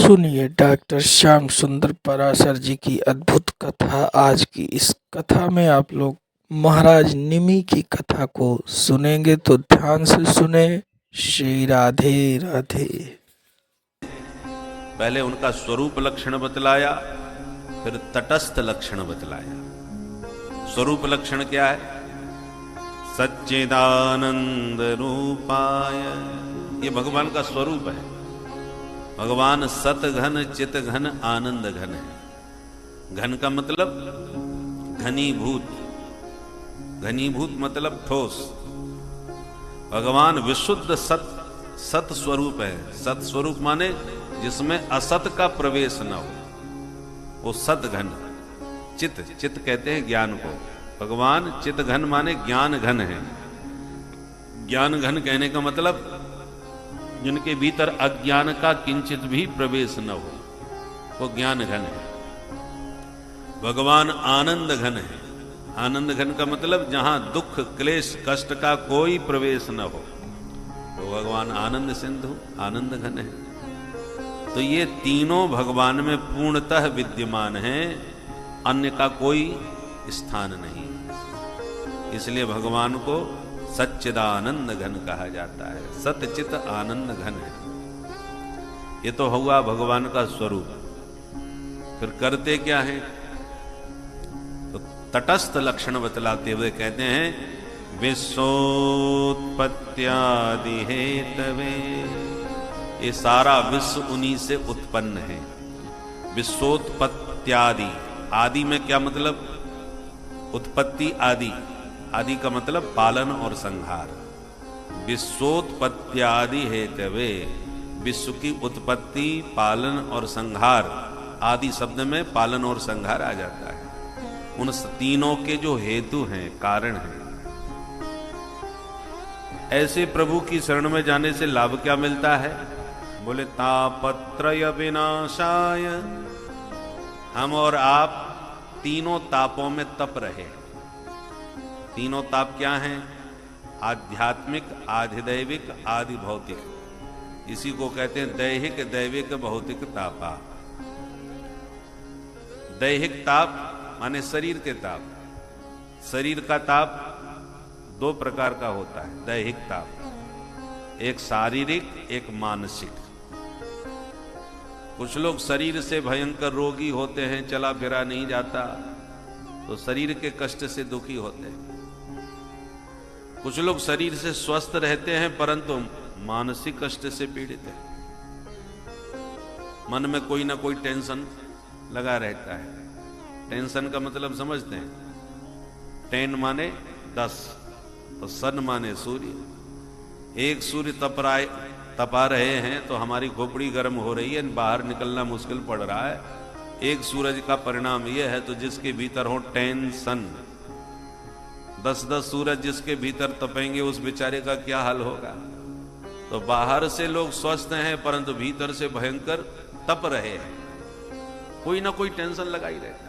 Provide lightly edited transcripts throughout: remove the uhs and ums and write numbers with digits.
सुनिए डॉक्टर श्याम सुंदर पराशर जी की अद्भुत कथा। आज की इस कथा में आप लोग महाराज निमि की कथा को सुनेंगे, तो ध्यान से सुने। श्री राधे राधे। पहले उनका स्वरूप लक्षण बतलाया, फिर तटस्थ लक्षण बतलाया। स्वरूप लक्षण क्या है? सच्चिदानंद रूपाय, ये भगवान का स्वरूप है। भगवान सत घन चित घन आनंद घन है। घन का मतलब घनीभूत, घनीभूत मतलब ठोस। भगवान विशुद्ध सत स्वरूप है। सत स्वरूप माने जिसमें असत का प्रवेश न हो, वो सत घन। चित कहते हैं ज्ञान को। भगवान चित घन माने ज्ञान घन है। ज्ञान घन कहने का मतलब जिनके भीतर अज्ञान का किंचित भी प्रवेश न हो, वो ज्ञान घन है। भगवान आनंद घन है। आनंद घन का मतलब जहां दुख क्लेश कष्ट का कोई प्रवेश न हो, तो भगवान आनंद सिंधु आनंद घन है। तो ये तीनों भगवान में पूर्णतः विद्यमान हैं, अन्य का कोई स्थान नहीं। इसलिए भगवान को सच्चिदानंद घन कहा जाता है। सतचित आनंद घन है। ये तो हुआ भगवान का स्वरूप। फिर करते क्या है? तो तटस्थ लक्षण बतलाते हुए कहते हैं विश्वोत्पत्त्यादि हेतवे। ये सारा विश्व उन्हीं से उत्पन्न है। विश्वोत्पत्त्यादि, आदि में क्या मतलब? उत्पत्ति आदि। आदि का मतलब पालन और संहार। विश्वोत्पत्त्यादि हेतवे, विश्व की उत्पत्ति पालन और संहार। आदि शब्द में पालन और संहार आ जाता है। उन तीनों के जो हेतु हैं, कारण हैं। ऐसे प्रभु की शरण में जाने से लाभ क्या मिलता है? बोले तापत्रय विनाशाय। हम और आप तीनों तापों में तप रहे। तीनों ताप क्या हैं? आध्यात्मिक, आधिदैविक, आदि भौतिक। इसी को कहते हैं दैहिक दैविक भौतिक तापा। दैहिक ताप माने शरीर के ताप। शरीर का ताप दो प्रकार का होता है। दैहिक ताप एक शारीरिक, एक मानसिक। कुछ लोग शरीर से भयंकर रोगी होते हैं, चला फिरा नहीं जाता, तो शरीर के कष्ट से दुखी होते हैं। कुछ लोग शरीर से स्वस्थ रहते हैं परंतु मानसिक कष्ट से पीड़ित है। मन में कोई ना कोई टेंशन लगा रहता है। टेंशन का मतलब समझते हैं? टेन माने 10 और सन माने सूर्य। एक सूर्य तपा रहे हैं तो हमारी खोपड़ी गर्म हो रही है, बाहर निकलना मुश्किल पड़ रहा है। एक सूरज का परिणाम यह है। तो जिसके भीतर हो टेंशन, 10 सूरज जिसके भीतर तपेंगे, उस बेचारे का क्या हाल होगा? तो बाहर से लोग स्वस्थ हैं परंतु भीतर से भयंकर तप रहे हैं। कोई ना कोई टेंशन लगा ही रहता है।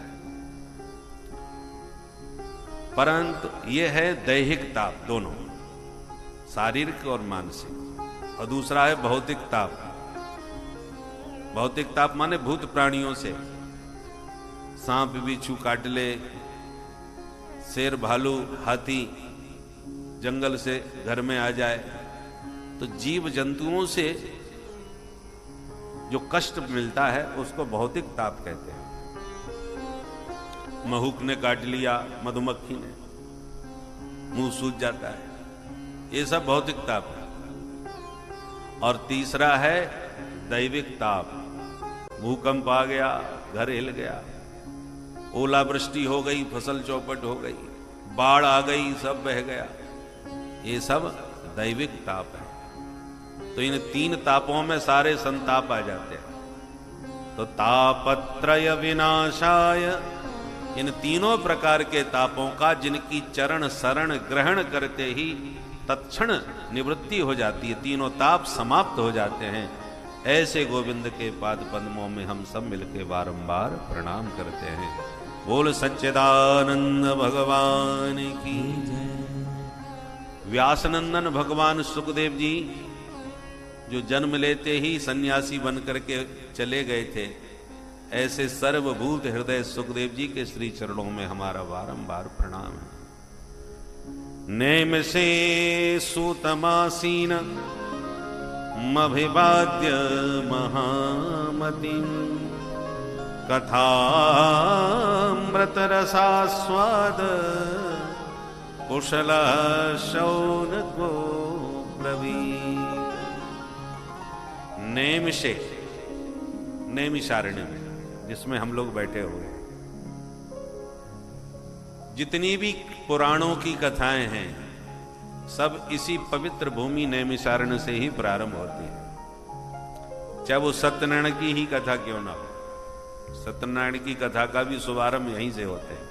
परंतु यह है दैहिक ताप, दोनों शारीरिक और मानसिक। और दूसरा है भौतिक ताप। भौतिक ताप माने भूत प्राणियों से। सांप बिच्छू काट ले, शेर भालू हाथी जंगल से घर में आ जाए, तो जीव जंतुओं से जो कष्ट मिलता है उसको भौतिक ताप कहते हैं। महुक ने काट लिया, मधुमक्खी ने, मुंह सूज जाता है, ये सब भौतिक ताप है। और तीसरा है दैविक ताप। भूकंप आ गया, घर हिल गया, ओलावृष्टि हो गई, फसल चौपट हो गई, बाढ़ आ गई, सब बह गया, ये सब दैविक ताप है। तो इन तीन तापों में सारे संताप आ जाते हैं। तो तापत्रय विनाशाय, इन तीनों प्रकार के तापों का जिनकी चरण शरण ग्रहण करते ही तत्क्षण निवृत्ति हो जाती है, तीनों ताप समाप्त हो जाते हैं, ऐसे गोविंद के पाद पद्मों में हम सब मिलकर बारंबार प्रणाम करते हैं। बोल सच्चिदानंद भगवान की जय। व्यासनंदन भगवान सुखदेव जी जो जन्म लेते ही सन्यासी बन करके चले गए थे, ऐसे सर्वभूत हृदय सुखदेव जी के श्री चरणों में हमारा बारंबार प्रणाम है। नेम से सूतमासीन मभिवाद्य महामति कथामृत रसास्वाद कुशल शौनको ब्रवीत। नेमिषे, नैमिषारण्य में जिसमें हम लोग बैठे हुए हैं, जितनी भी पुराणों की कथाएं हैं सब इसी पवित्र भूमि नैमिषारण्य से ही प्रारंभ होती है। चाहे वो सत्यनारायण की ही कथा क्यों ना हो, सत्यनारायण की कथा का भी शुभारंभ यहीं से होते हैं।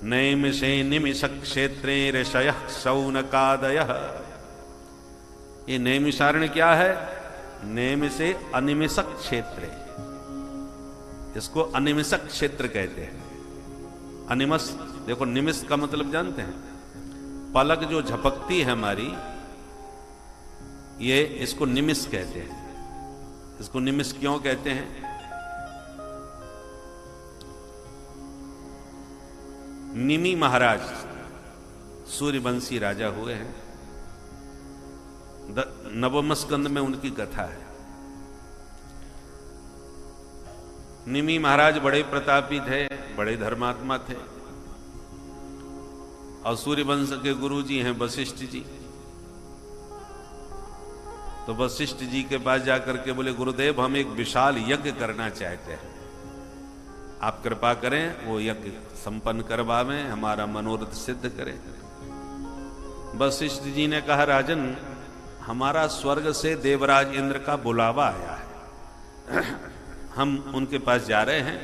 नैमिषे निमिष क्षेत्रे ऋषयः शौनकादयः। ये नैमिषारण्य क्या है? नैमिषे अनिमिषक क्षेत्र, इसको अनिमिषक क्षेत्र कहते हैं। अनिमस, देखो निमिष का मतलब जानते हैं? पलक जो झपकती है हमारी, ये इसको निमिष कहते हैं। इसको निमिष क्यों कहते हैं? निमि महाराज सूर्यवंशी राजा हुए हैं, नवम स्कंद में उनकी कथा है। निमि महाराज बड़े प्रतापी थे, बड़े धर्मात्मा थे, और सूर्यवंश के गुरु जी हैं वशिष्ठ जी। तो वशिष्ठ जी के पास जाकर के बोले, गुरुदेव हम एक विशाल यज्ञ करना चाहते हैं, आप कृपा करें वो यज्ञ संपन्न करवावें, हमारा मनोरथ सिद्ध करें। वशिष्ठ जी ने कहा, राजन हमारा स्वर्ग से देवराज इंद्र का बुलावा आया है, हम उनके पास जा रहे हैं,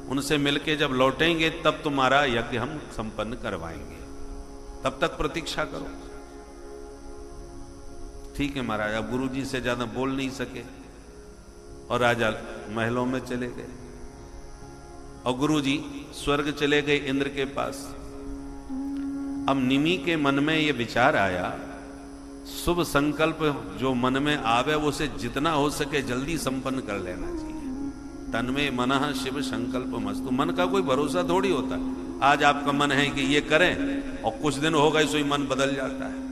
उनसे मिलके जब लौटेंगे तब तुम्हारा यज्ञ हम संपन्न करवाएंगे, तब तक प्रतीक्षा करो। ठीक है महाराज। अब गुरु जी से ज्यादा बोल नहीं सके और राजा महलों में चले गए, और गुरु जी स्वर्ग चले गए इंद्र के पास। अब निमि के मन में ये विचार आया, शुभ संकल्प जो मन में आवे उसे जितना हो सके जल्दी संपन्न कर लेना चाहिए। तन्मे मनः शिव संकल्प मस्तु। मन का कोई भरोसा थोड़ी होता है, आज आपका मन है कि ये करें और कुछ दिन होगा इसो ही मन बदल जाता है।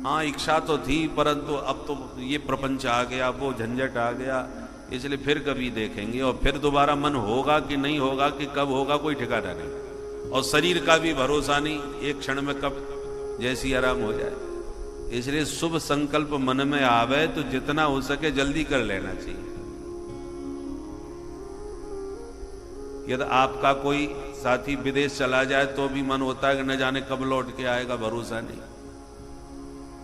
हाँ इच्छा तो थी, परंतु अब तो ये प्रपंच आ गया, वो झंझट आ गया, इसलिए फिर कभी देखेंगे, और फिर दोबारा मन होगा कि नहीं होगा, कि कब होगा कोई ठिकाना नहीं, और शरीर का भी भरोसा नहीं, एक क्षण में कब जैसी आराम हो जाए। इसलिए शुभ संकल्प मन में आवे तो जितना हो सके जल्दी कर लेना चाहिए। यदि आपका कोई साथी विदेश चला जाए तो भी मन होता है कि न जाने कब लौट के आएगा, भरोसा नहीं।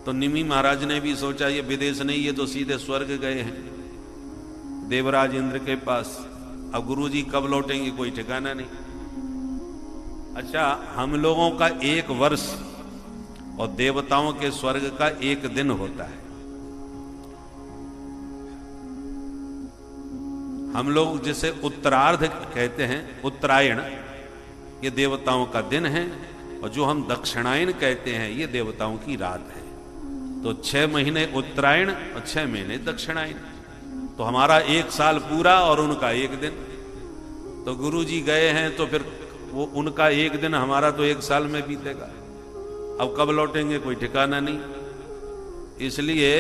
तो निमि महाराज ने भी सोचा ये विदेश नहीं, ये तो सीधे स्वर्ग गए हैं देवराज इंद्र के पास, अब गुरु जी कब लौटेंगे कोई ठिकाना नहीं। अच्छा, हम लोगों का एक वर्ष और देवताओं के स्वर्ग का एक दिन होता है। हम लोग जिसे उत्तरार्ध कहते हैं, उत्तरायण, ये देवताओं का दिन है, और जो हम दक्षिणायन कहते हैं ये देवताओं की रात है। तो 6 महीने उत्तरायण और 6 महीने दक्षिणायन, तो हमारा एक साल पूरा और उनका एक दिन। तो गुरु जी गए हैं तो फिर वो उनका एक दिन हमारा तो एक साल में बीतेगा, अब कब लौटेंगे कोई ठिकाना नहीं। इसलिए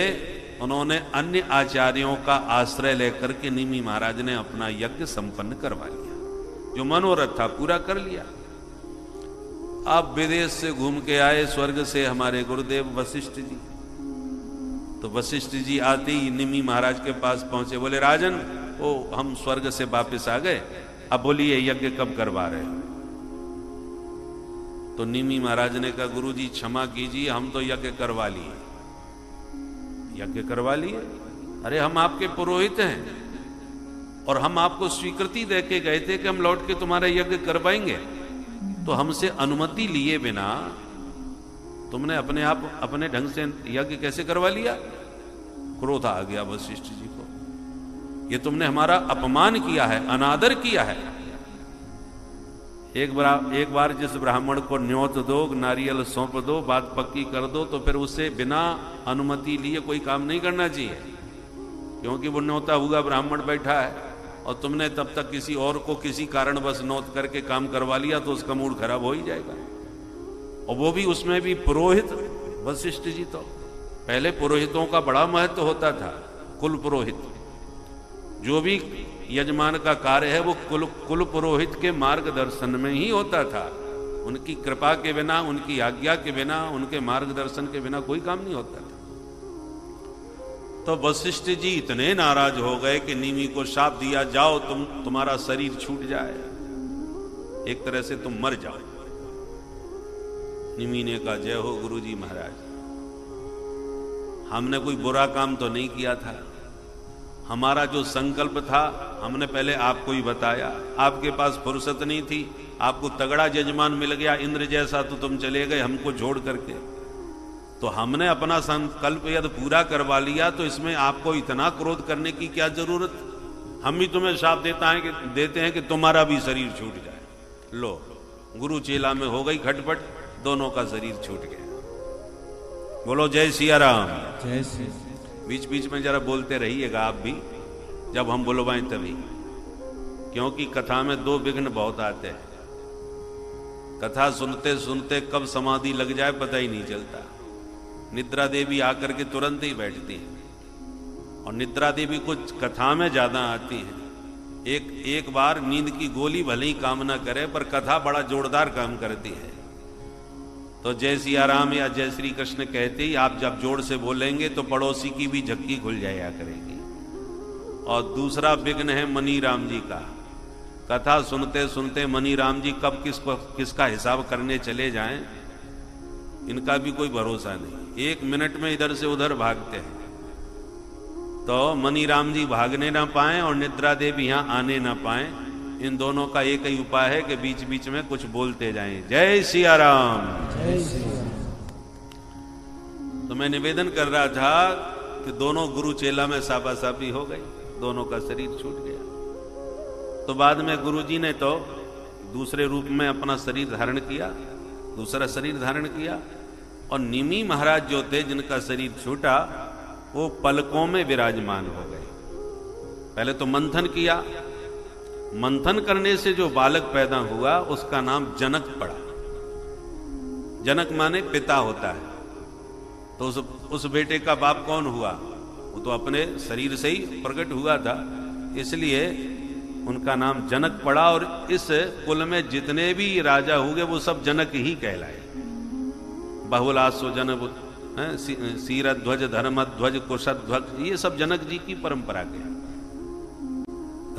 उन्होंने अन्य आचार्यों का आश्रय लेकर के निमि महाराज ने अपना यज्ञ संपन्न करवा लिया, जो मनोरथ था पूरा कर लिया। अब विदेश से घूम के आए स्वर्ग से हमारे गुरुदेव वशिष्ठ जी। तो वशिष्ठ जी आते ही निमि महाराज के पास पहुंचे, बोले राजन ओ हम स्वर्ग से वापस आ गए, अब बोलिए यज्ञ कब करवा रहे हो। तो निमि महाराज ने कहा, गुरु जी क्षमा कीजिए, हम तो यज्ञ करवा लिए। यज्ञ करवा लिए? अरे हम आपके पुरोहित हैं और हम आपको स्वीकृति देके गए थे कि हम लौट के तुम्हारा यज्ञ करवाएंगे, तो हमसे अनुमति लिए बिना तुमने अपने आप अपने ढंग से यज्ञ कैसे करवा लिया? क्रोध आ गया वशिष्ठ जी को, ये तुमने हमारा अपमान किया है, अनादर किया है। एक बार जिस ब्राह्मण को न्योत दो, नारियल सौंप दो, बात पक्की कर दो, तो फिर उससे बिना अनुमति लिए कोई काम नहीं करना चाहिए। क्योंकि वो न्योता हुआ ब्राह्मण बैठा है और तुमने तब तक किसी और को किसी कारणवश न्योत करके काम करवा लिया तो उसका मूड खराब हो ही जाएगा। और वो भी उसमें भी पुरोहित वशिष्ठ जी। तो पहले पुरोहितों का बड़ा महत्व होता था। कुल पुरोहित, जो भी यजमान का कार्य है वो कुल पुरोहित के मार्गदर्शन में ही होता था। उनकी कृपा के बिना, उनकी आज्ञा के बिना, उनके मार्गदर्शन के बिना कोई काम नहीं होता था। तो वशिष्ठ जी इतने नाराज हो गए कि निमि को शाप दिया, जाओ तुम्हारा शरीर छूट जाए, एक तरह से तुम मर जाओ। निमि ने कहा, जय हो गुरुजी महाराज, हमने कोई बुरा काम तो नहीं किया था। हमारा जो संकल्प था हमने पहले आपको ही बताया। आपके पास फुर्सत नहीं थी, आपको तगड़ा यजमान मिल गया इंद्र जैसा, तो तुम चले गए हमको छोड़ करके। तो हमने अपना संकल्प यदि पूरा करवा लिया तो इसमें आपको इतना क्रोध करने की क्या जरूरत। हम भी तुम्हें शाप देते हैं कि तुम्हारा भी शरीर छूट जाए। लो, गुरु चेला में हो गई खटपट, दोनों का शरीर छूट गया। बोलो जय सिया राम। जय श्री। बीच बीच में जरा बोलते रहिएगा आप भी, जब हम बुलवाएं तभी, क्योंकि कथा में दो विघ्न बहुत आते हैं। कथा सुनते सुनते कब समाधि लग जाए पता ही नहीं चलता। निद्रा देवी आकर के तुरंत ही बैठती हैं, और निद्रा देवी कुछ कथा में ज्यादा आती हैं। एक बार नींद की गोली भले ही काम ना करे, पर कथा बड़ा जोरदार काम करती है। तो जय सिया राम या जय श्री कृष्ण कहते ही आप जब जोर से बोलेंगे तो पड़ोसी की भी झक्की खुल जाया करेगी। और दूसरा विघ्न है मनी राम जी का। कथा सुनते सुनते मनी राम जी कब किसका हिसाब करने चले जाएं, इनका भी कोई भरोसा नहीं। 1 मिनट में इधर से उधर भागते हैं। तो मनी राम जी भागने ना पाएं और निद्रा देवी यहां आने ना पाएं, इन दोनों का एक ही उपाय है कि बीच बीच में कुछ बोलते जाएं। जय सिया राम। जय श्री राम। तो मैं निवेदन कर रहा था कि दोनों गुरु चेला में साफासाफी हो गई, दोनों का शरीर छूट गया। तो बाद में गुरुजी ने तो दूसरे रूप में अपना शरीर धारण किया, दूसरा शरीर धारण किया, और निमि महाराज जो थे जिनका शरीर छूटा वो पलकों में विराजमान हो गए। पहले तो मंथन किया, मंथन करने से जो बालक पैदा हुआ उसका नाम जनक पड़ा। जनक माने पिता होता है। तो उस बेटे का बाप कौन हुआ? वो तो अपने शरीर से ही प्रकट हुआ था, इसलिए उनका नाम जनक पड़ा। और इस कुल में जितने भी राजा हुए वो सब जनक ही कहलाए। बहुलासो जनक, सीरध्वज, धर्मध्वज, कुशध्वज, ये सब जनक जी की परंपरा के।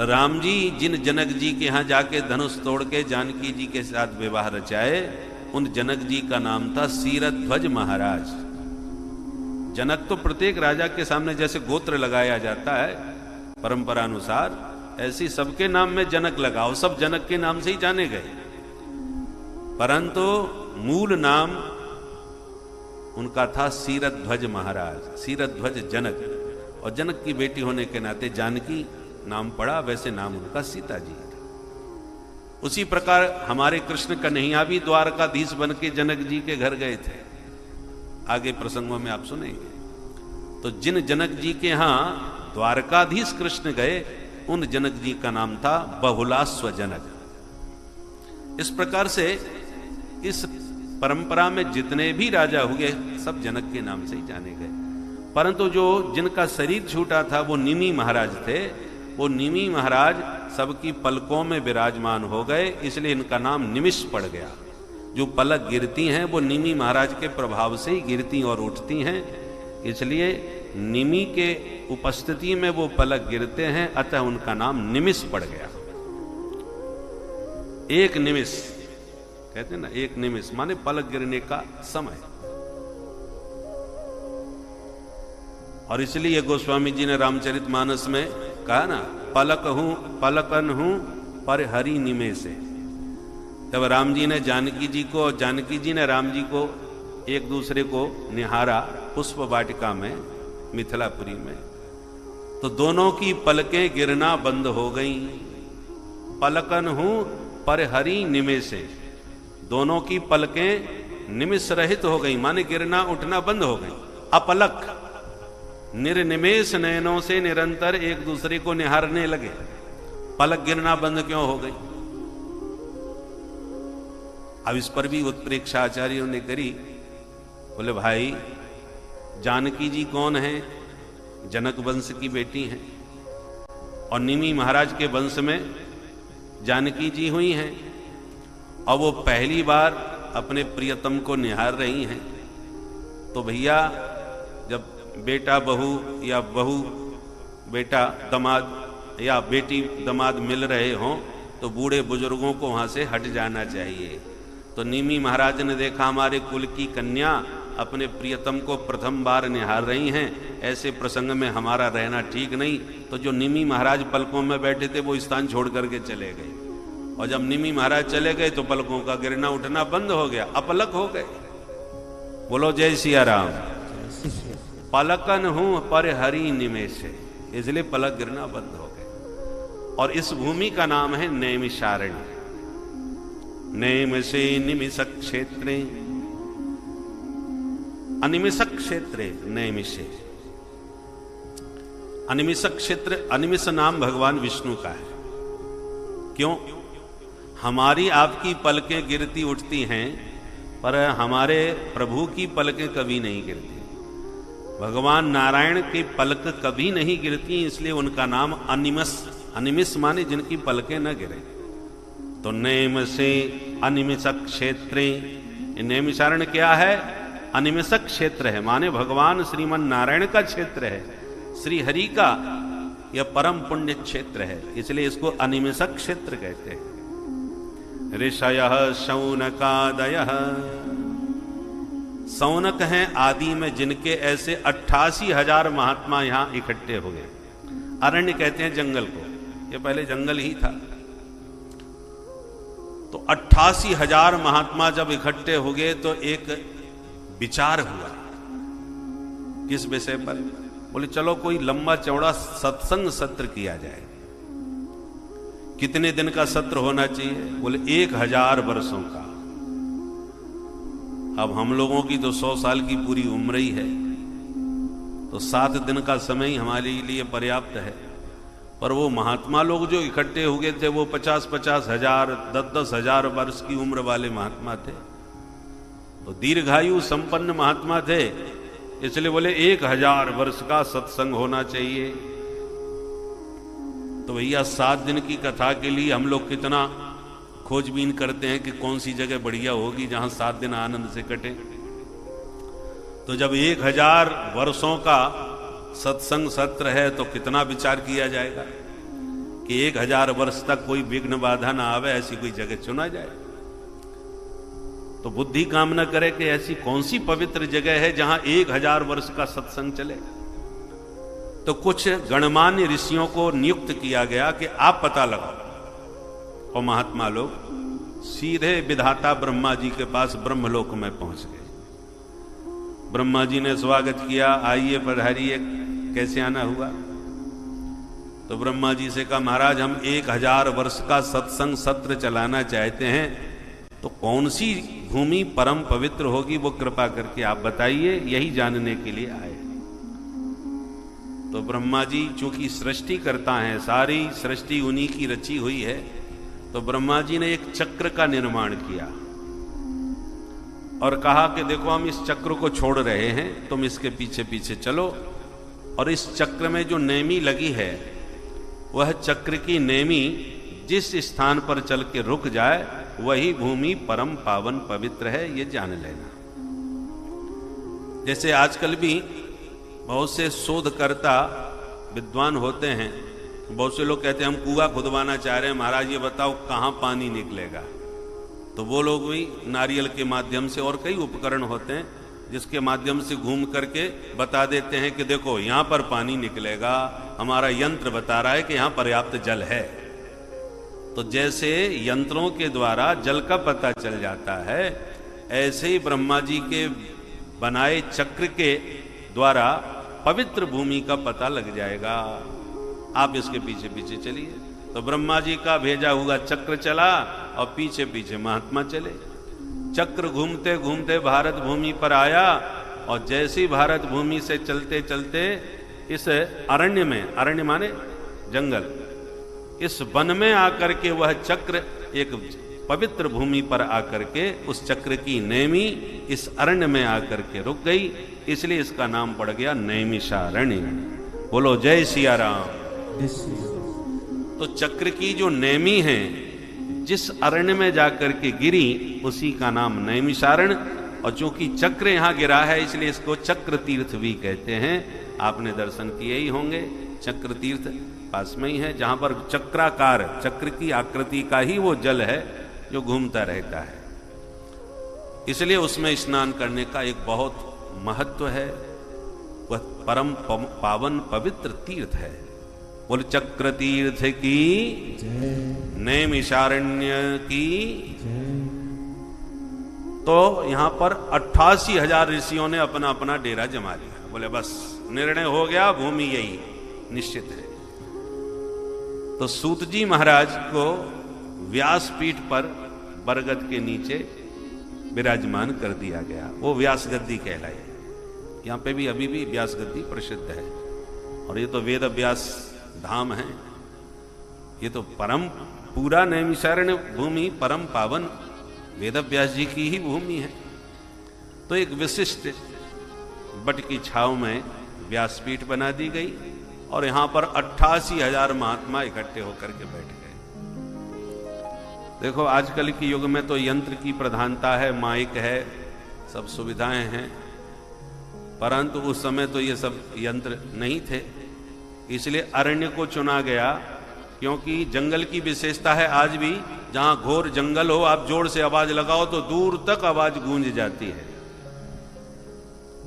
राम जी जिन जनक जी के यहां जाके धनुष तोड़ के जानकी जी के साथ विवाह रचाए, उन जनक जी का नाम था सीरध्वज महाराज। जनक तो प्रत्येक राजा के सामने जैसे गोत्र लगाया जाता है परंपरा अनुसार, ऐसी सबके नाम में जनक लगाओ, सब जनक के नाम से ही जाने गए। परंतु मूल नाम उनका था सीरध्वज महाराज, सीरध्वज जनक। और जनक की बेटी होने के नाते जानकी नाम पड़ा, वैसे नाम उनका सीता जी था। उसी प्रकार हमारे कृष्ण कन्हैया भी द्वारकाधीश बन के जनक जी के घर गए थे, आगे प्रसंगों में आप सुनेंगे। तो जिन जनक जी के यहां द्वारकाधीश कृष्ण गए, उन जनक जी का नाम था बहुलास्व जनक। इस प्रकार से इस परंपरा में जितने भी राजा हुए सब जनक के नाम से ही जाने गए। परंतु जो जिनका शरीर छूटा था वो निमि महाराज थे। वो निमि महाराज सबकी पलकों में विराजमान हो गए, इसलिए इनका नाम निमिष पड़ गया। जो पलक गिरती हैं वो निमि महाराज के प्रभाव से ही गिरती और उठती हैं, इसलिए निमि के उपस्थिति में वो पलक गिरते हैं, अतः उनका नाम निमिष पड़ गया। एक निमिष कहते हैं ना, एक निमिष माने पलक गिरने का समय। और इसलिए गोस्वामी जी ने रामचरितमानस में कहा ना, पलकन हूं पर हरि निमेषे। तब राम जी ने जानकी जी को और जानकी जी ने राम जी को एक दूसरे को निहारा पुष्प वाटिका में, मिथिलापुरी में, तो दोनों की पलकें गिरना बंद हो गईं। पलकन हूं परहरि निमेषे, दोनों की पलकें निमिष रहित हो गई, माने गिरना उठना बंद हो गई। अपलक, निर्निमेष नयनों से निरंतर एक दूसरे को निहारने लगे। पलक गिरना बंद क्यों हो गई? अब इस पर भी उत्प्रेक्षा आचार्यों ने करी। बोले भाई, जानकी जी कौन है? जनक वंश की बेटी हैं, और निमि महाराज के वंश में जानकी जी हुई हैं, और वो पहली बार अपने प्रियतम को निहार रही हैं। तो भैया, जब बेटा बहू या बहू बेटा दामाद या बेटी दामाद मिल रहे हों तो बूढ़े बुजुर्गों को वहां से हट जाना चाहिए। तो निमि महाराज ने देखा हमारे कुल की कन्या अपने प्रियतम को प्रथम बार निहार रही हैं, ऐसे प्रसंग में हमारा रहना ठीक नहीं। तो जो निमि महाराज पलकों में बैठे थे वो स्थान छोड़ करके चले गए, और जब निमि महाराज चले गए तो पलकों का गिरना उठना बंद हो गया, अपलक हो गए। बोलो जय सिया राम। पलकन हूं पर हरि निमेषे, इसलिए पलक गिरना बंद हो गए। और इस भूमि का नाम है नैमिषारण्य। नैमिषे निमिषक क्षेत्रे, अनिमिषक क्षेत्रे नैमिषे। अनिमिषक क्षेत्र, अनिमिष नाम भगवान विष्णु का है। क्यों? हमारी आपकी पलकें गिरती उठती हैं, पर हमारे प्रभु की पलकें कभी नहीं गिरती। भगवान नारायण की पलक कभी नहीं गिरती, इसलिए उनका नाम अनिमिष। अनिमिष माने जिनकी पलकें न गिरे। तो नैमिषे अनिमिषक क्षेत्रे, नैमिषारण्य क्या है? अनिमिषक क्षेत्र है, माने भगवान श्रीमन नारायण का क्षेत्र है, श्री हरि का यह परम पुण्य क्षेत्र है, इसलिए इसको अनिमिषक क्षेत्र कहते हैं। ऋषयः शौनकादयः, शौनक हैं आदि में जिनके ऐसे 88,000 महात्मा यहां इकट्ठे हो गए। अरण्य कहते हैं जंगल को, ये पहले जंगल ही था। तो 88,000 महात्मा जब इकट्ठे हो गए तो एक विचार हुआ। किस विषय पर? बोले चलो कोई लंबा चौड़ा सत्संग सत्र किया जाए। कितने दिन का सत्र होना चाहिए? बोले 1000 वर्षों का। अब हम लोगों की तो 100 साल की पूरी उम्र ही है, तो 7 दिन का समय ही हमारे लिए पर्याप्त है। पर वो महात्मा लोग जो इकट्ठे हो गए थे वो 50-50 हजार, 10-10 हजार वर्ष की उम्र वाले महात्मा थे, तो दीर्घायु संपन्न महात्मा थे, इसलिए बोले 1000 वर्ष का सत्संग होना चाहिए। तो भैया 7 दिन की कथा के लिए हम लोग कितना खोजबीन करते हैं कि कौन सी जगह बढ़िया होगी जहां 7 दिन आनंद से कटे। तो जब 1000 वर्षों का सत्संग सत्र है तो कितना विचार किया जाएगा कि 1000 वर्ष तक कोई विघ्न बाधा ना आवे, ऐसी कोई जगह चुना जाए। तो बुद्धि काम न करे कि ऐसी कौन सी पवित्र जगह है जहां 1000 वर्ष का सत्संग चले। तो कुछ गणमान्य ऋषियों को नियुक्त किया गया कि आप पता लगाओ। और महात्मा लोग सीधे विधाता ब्रह्मा जी के पास ब्रह्मलोक में पहुंच गए। ब्रह्मा जी ने स्वागत किया, आइए पधारिए, कैसे आना हुआ? तो ब्रह्मा जी से कहा महाराज हम 1000 वर्ष का सत्संग सत्र चलाना चाहते हैं, तो कौन सी भूमि परम पवित्र होगी वो कृपा करके आप बताइए, यही जानने के लिए आए। तो ब्रह्मा जी चूंकि सृष्टि करता है, सारी सृष्टि उन्हीं की रची हुई है, तो ब्रह्मा जी ने एक चक्र का निर्माण किया और कहा कि देखो हम इस चक्र को छोड़ रहे हैं, तुम इसके पीछे पीछे चलो, और इस चक्र में जो नेमी लगी है वह चक्र की नेमी जिस स्थान पर चल के रुक जाए वही भूमि परम पावन पवित्र है, ये जान लेना। जैसे आजकल भी बहुत से शोधकर्ता विद्वान होते हैं, बहुत से लोग कहते हैं हम कुआं खुदवाना चाह रहे हैं, महाराज ये बताओ कहां पानी निकलेगा। तो वो लोग भी नारियल के माध्यम से और कई उपकरण होते हैं जिसके माध्यम से घूम करके बता देते हैं कि देखो यहां पर पानी निकलेगा, हमारा यंत्र बता रहा है कि यहां पर्याप्त जल है। तो जैसे यंत्रों के द्वारा जल का पता चल जाता है, ऐसे ही ब्रह्मा जी के बनाए चक्र के द्वारा पवित्र भूमि का पता लग जाएगा। आप इसके पीछे पीछे चलिए। तो ब्रह्मा जी का भेजा हुआ चक्र चला और पीछे पीछे महात्मा चले। चक्र घूमते घूमते भारत भूमि पर आया और जैसी भारत भूमि से चलते चलते इस अरण्य में, अरण्य माने जंगल, इस वन में आकर के वह चक्र एक पवित्र भूमि पर आकर के उस चक्र की नेमी इस अरण्य में आकर के रुक गई, इसलिए इसका नाम पड़ गया नैमिषारण्य। बोलो जय सिया राम। तो चक्र की जो नेमी है जिस अरण्य में जाकर के गिरी उसी का नाम नैमिषारण्य, और चूंकि चक्र यहां गिरा है इसलिए इसको चक्र तीर्थ भी कहते हैं। आपने दर्शन किए ही होंगे, चक्र तीर्थ पास में ही है, जहां पर चक्राकार, चक्र की आकृति का ही वो जल है जो घूमता रहता है, इसलिए उसमें स्नान करने का एक बहुत महत्व है। वह परम पावन पवित्र तीर्थ है। बोल चक्र तीर्थ की नैमिषारण्य की। तो यहां पर 88,000 ऋषियों ने अपना अपना डेरा जमा लिया। बोले बस निर्णय हो गया, भूमि यही निश्चित है। तो सूत जी महाराज को व्यासपीठ पर बरगद के नीचे विराजमान कर दिया गया। वो व्यास गद्दी कहलाई। यहां पे भी अभी भी व्यास गद्दी प्रसिद्ध है, और ये तो वेद व्यास धाम है। ये तो परम पूरा नैमिषारण्य भूमि परम पावन वेद व्यास जी की ही भूमि है। तो एक विशिष्ट बट की छाव में व्यासपीठ बना दी गई और यहां पर 88,000 महात्मा इकट्ठे होकर के बैठ गए। देखो आजकल के युग में तो यंत्र की प्रधानता है, माइक है, सब सुविधाएं हैं, परंतु उस समय तो ये सब यंत्र नहीं थे, इसलिए अरण्य को चुना गया। क्योंकि जंगल की विशेषता है आज भी, जहां घोर जंगल हो आप जोर से आवाज लगाओ तो दूर तक आवाज गूंज जाती है।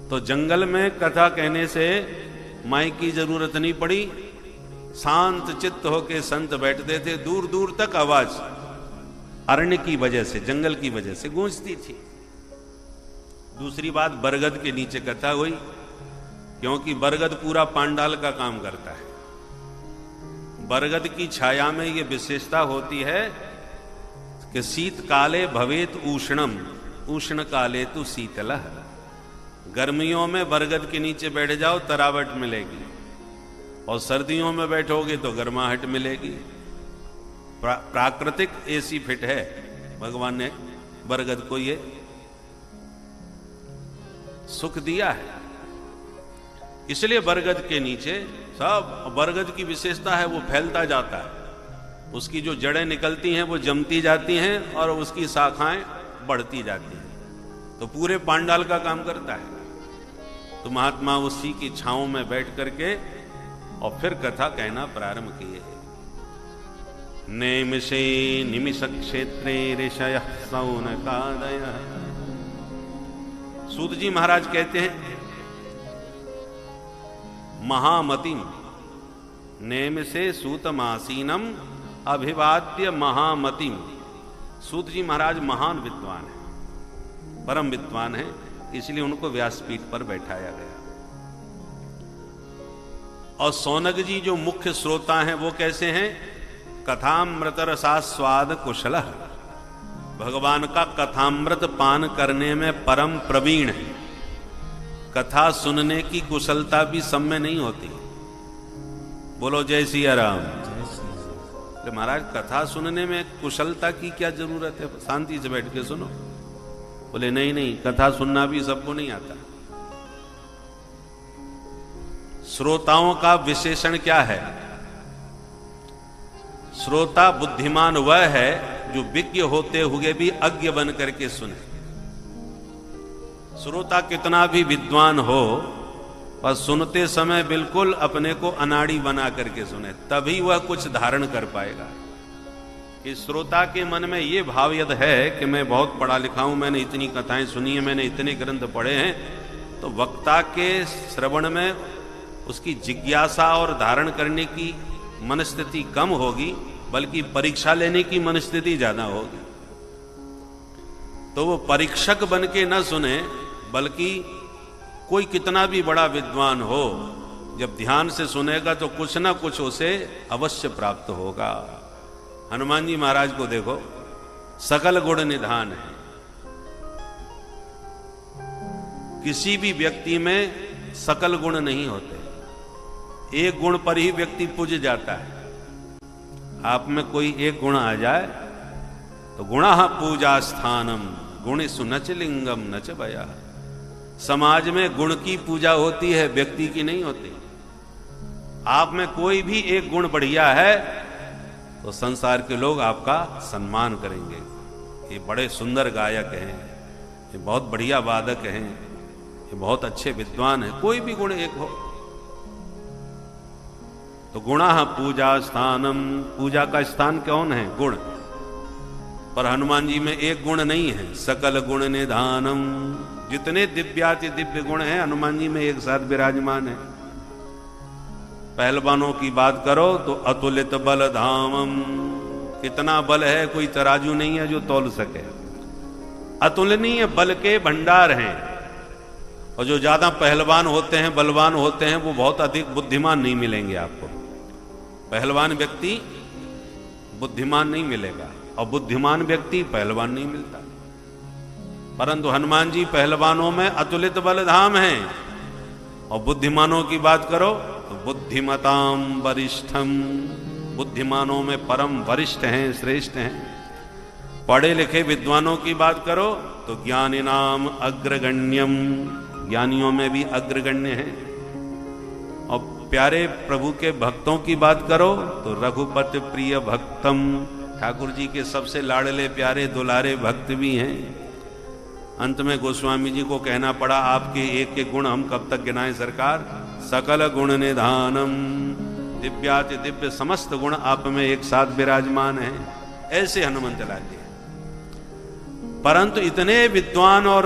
तो जंगल में कथा कहने से माइक की जरूरत नहीं पड़ी, शांत चित्त होके संत बैठते थे, दूर दूर तक आवाज अरण्य की वजह से, जंगल की वजह से गूंजती थी। दूसरी बात, बरगद के नीचे कथा हुई, क्योंकि बरगद पूरा पांडाल का काम करता है। बरगद की छाया में यह विशेषता होती है कि शीतकाले भवेत उष्णम, उष्ण काले तु शीतलः। गर्मियों में बरगद के नीचे बैठ जाओ तरावट मिलेगी, और सर्दियों में बैठोगे तो गर्माहट मिलेगी। प्राकृतिक एसी फिट है, भगवान ने बरगद को ये सुख दिया है। इसलिए बरगद के नीचे सब, बरगद की विशेषता है वो फैलता जाता है, उसकी जो जड़ें निकलती हैं वो जमती जाती हैं और उसकी शाखाएं बढ़ती जाती हैं, तो पूरे पांडाल का काम करता है। तो महात्मा उसी की छांव में बैठ करके और फिर कथा कहना प्रारंभ किए। नैमिषे निमिष क्षेत्रे ऋषयः सौनकादयः। सूत जी महाराज कहते हैं महामतिम नैमिषे सूतमासीनम अभिवाद्य महामतिम। सूत जी महाराज महान विद्वान है, परम विद्वान है, इसलिए उनको व्यासपीठ पर बैठाया गया। और सौनक जी जो मुख्य श्रोता हैं वो कैसे हैं? कथामृत रसास्वाद कुशलः, भगवान का कथामृत पान करने में परम प्रवीण है। कथा सुनने की कुशलता भी सब में नहीं होती। बोलो जय सिया राम। तो महाराज कथा सुनने में कुशलता की क्या जरूरत है, शांति से बैठ के सुनो। बोले नहीं नहीं, कथा सुनना भी सबको नहीं आता। श्रोताओं का विशेषण क्या है? श्रोता बुद्धिमान वह है जो विज्ञ होते हुए भी अज्ञ बन करके सुने। श्रोता कितना भी विद्वान हो पर सुनते समय बिल्कुल अपने को अनाड़ी बना करके सुने, तभी वह कुछ धारण कर पाएगा। इस श्रोता के मन में ये भाव यदि है कि मैं बहुत पढ़ा लिखा हूं, मैंने इतनी कथाएं सुनी है, मैंने इतने ग्रंथ पढ़े हैं, तो वक्ता के श्रवण में उसकी जिज्ञासा और धारण करने की मनस्थिति कम होगी, बल्कि परीक्षा लेने की मनस्थिति ज्यादा होगी। तो वो परीक्षक बन के न सुने, बल्कि कोई कितना भी बड़ा विद्वान हो, जब ध्यान से सुनेगा तो कुछ ना कुछ उसे अवश्य प्राप्त होगा। हनुमान जी महाराज को देखो, सकल गुण निधान है। किसी भी व्यक्ति में सकल गुण नहीं होते, एक गुण पर ही व्यक्ति पूज जाता है। आप में कोई एक गुण आ जाए तो गुणः पूजा स्थानम गुणेषु नच लिंगम नच भया। समाज में गुण की पूजा होती है, व्यक्ति की नहीं होती। आप में कोई भी एक गुण बढ़िया है तो संसार के लोग आपका सम्मान करेंगे। ये बड़े सुंदर गायक हैं, ये बहुत बढ़िया वादक हैं, ये बहुत अच्छे विद्वान हैं। कोई भी गुण एक हो तो गुणः पूजा स्थानम, पूजा का स्थान कौन है? गुण। पर हनुमान जी में एक गुण नहीं है, सकल गुण निधानम। जितने दिव्याति दिव्य गुण हैं हनुमान जी में एक साथ विराजमान है। पहलवानों की बात करो तो अतुलित बल धामम, कितना बल है, कोई तराजू नहीं है जो तौल सके। अतुलनीय बल के भंडार हैं। और जो ज्यादा पहलवान होते हैं, बलवान होते हैं, वो बहुत अधिक बुद्धिमान नहीं मिलेंगे आपको। पहलवान व्यक्ति बुद्धिमान नहीं मिलेगा और बुद्धिमान व्यक्ति पहलवान नहीं मिलता। परंतु हनुमान जी पहलवानों में अतुलित बलधाम हैं। और बुद्धिमानों की बात करो तो बुद्धिमताम वरिष्ठम, बुद्धिमानों में परम वरिष्ठ हैं, श्रेष्ठ हैं। पढ़े लिखे विद्वानों की बात करो तो ज्ञानिनाम अग्रगण्यम, ज्ञानियों में भी अग्रगण्य हैं। और प्यारे प्रभु के भक्तों की बात करो तो रघुपति प्रिय भक्तम, ठाकुर जी के सबसे लाडले प्यारे दुलारे भक्त भी हैं। अंत में गोस्वामी जी को कहना पड़ा, आपके एक एक गुण हम कब तक गिनाएं सरकार? सकल गुण निधानम, दिव्याति दिव्य समस्त गुण आप में एक साथ विराजमान है। ऐसे हनुमंत लाल जी। परंतु इतने विद्वान और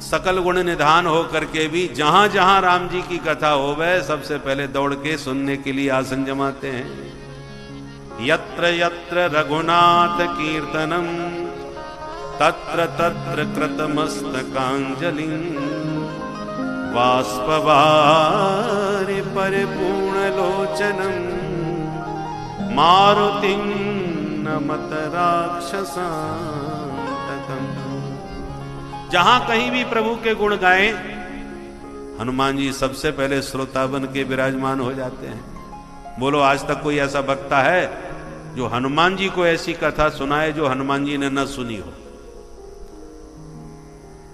सकल गुण निधान होकर के भी जहां जहां राम जी की कथा हो वह सबसे पहले दौड़ के सुनने के लिए आसन जमाते हैं। यत्र यत्र रघुनाथ कीर्तनम तत्र तत्र कृतमस्तकांजलि बाष्पवारि परिपूर्ण लोचनम मारुतिं नमत राक्षसांतकम्। जहां कहीं भी प्रभु के गुण गाएं हनुमान जी सबसे पहले श्रोता बन के विराजमान हो जाते हैं। बोलो, आज तक कोई ऐसा वक्ता है जो हनुमान जी को ऐसी कथा सुनाए जो हनुमान जी ने न सुनी हो?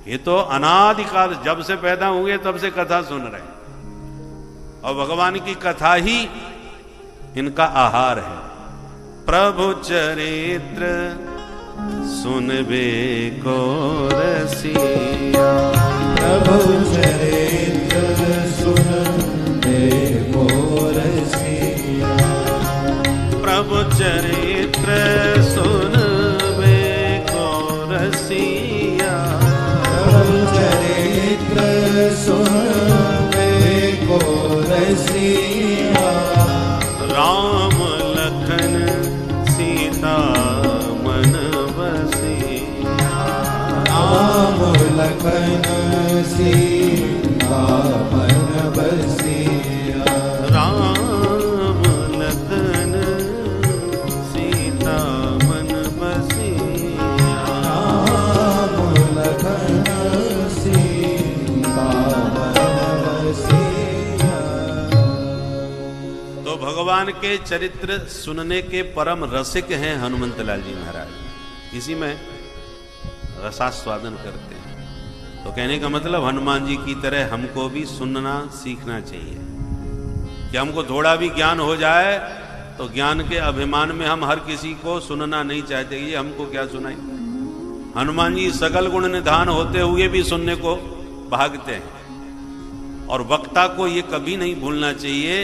ये तो अनादिकाल जब से पैदा हुए तब से कथा सुन रहे हैं और भगवान की कथा ही इनका आहार है। प्रभु चरित्र सुनबे को रसिया, प्रभु चरित्र सुनबे को रसिया, प्रभु चरित्र सुनबे को रसिया, प्रभु चरित्र सुनबे को रसिया। राम लखन सीता मन बसिया, राम लखन सीता मन बसिया, राम लखन सीता मन बसिया, राम लखन सीता मन बसिया। तो भगवान के चरित्र सुनने के परम रसिक हैं हनुमंत लाल जी महाराज। इसी में रसास्वादन करते हैं। तो कहने का मतलब हनुमान जी की तरह हमको भी सुनना सीखना चाहिए कि हमको थोड़ा भी ज्ञान हो जाए तो ज्ञान के अभिमान में हम हर किसी को सुनना नहीं चाहते। ये हमको क्या सुनाई। हनुमान जी सकल गुण निधान होते हुए भी सुनने को भागते हैं। और वक्ता को ये कभी नहीं भूलना चाहिए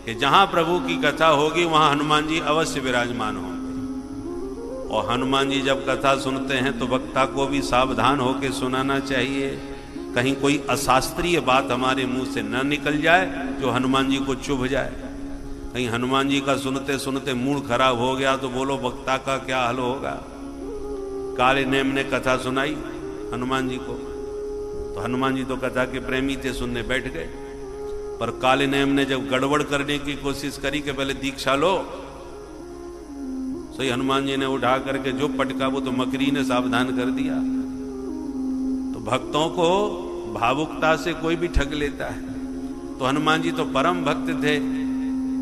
कि जहां प्रभु की कथा होगी वहां हनुमान जी अवश्य विराजमान होंगे। और हनुमान जी जब कथा सुनते हैं तो वक्ता को भी सावधान होकर सुनाना चाहिए, कहीं कोई अशास्त्रीय बात हमारे मुंह से न निकल जाए जो हनुमान जी को चुभ जाए। कहीं हनुमान जी का सुनते सुनते मूड खराब हो गया तो बोलो वक्ता का क्या हाल होगा। काले नेम ने कथा सुनाई हनुमान जी को, तो हनुमान जी तो कथा के प्रेमी थे, सुनने बैठ गए। पर काले नेम ने जब गड़बड़ करने की कोशिश करी कि पहले दीक्षा लो, सही हनुमान जी ने उठा करके जो पटका वो तो मकरी ने सावधान कर दिया। तो भक्तों को भावुकता से कोई भी ठग लेता है। तो हनुमान जी तो परम भक्त थे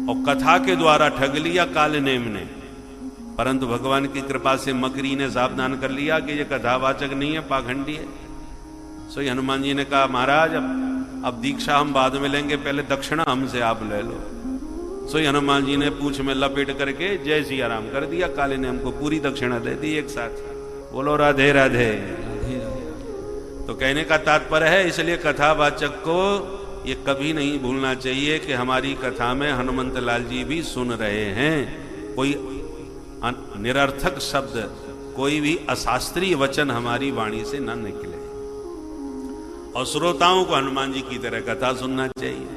और कथा के द्वारा ठग लिया काले नेम ने, परंतु भगवान की कृपा से मकरी ने सावधान कर लिया कि ये कथावाचक नहीं है, पाखंडी है। सो हनुमान जी ने कहा महाराज अब दीक्षा हम बाद में लेंगे, पहले दक्षिणा हमसे आप ले लो। सो हनुमान जी ने पूंछ में लपेट करके जय सिया राम कर दिया, काले ने हमको पूरी दक्षिणा दे दी एक साथ। बोलो राधे राधे। तो कहने का तात्पर्य है इसलिए कथावाचक को ये कभी नहीं भूलना चाहिए कि हमारी कथा में हनुमंत लाल जी भी सुन रहे हैं। कोई निरर्थक शब्द, कोई भी अशास्त्रीय वचन हमारी वाणी से न निकले और श्रोताओं को हनुमान जी की तरह कथा सुनना चाहिए।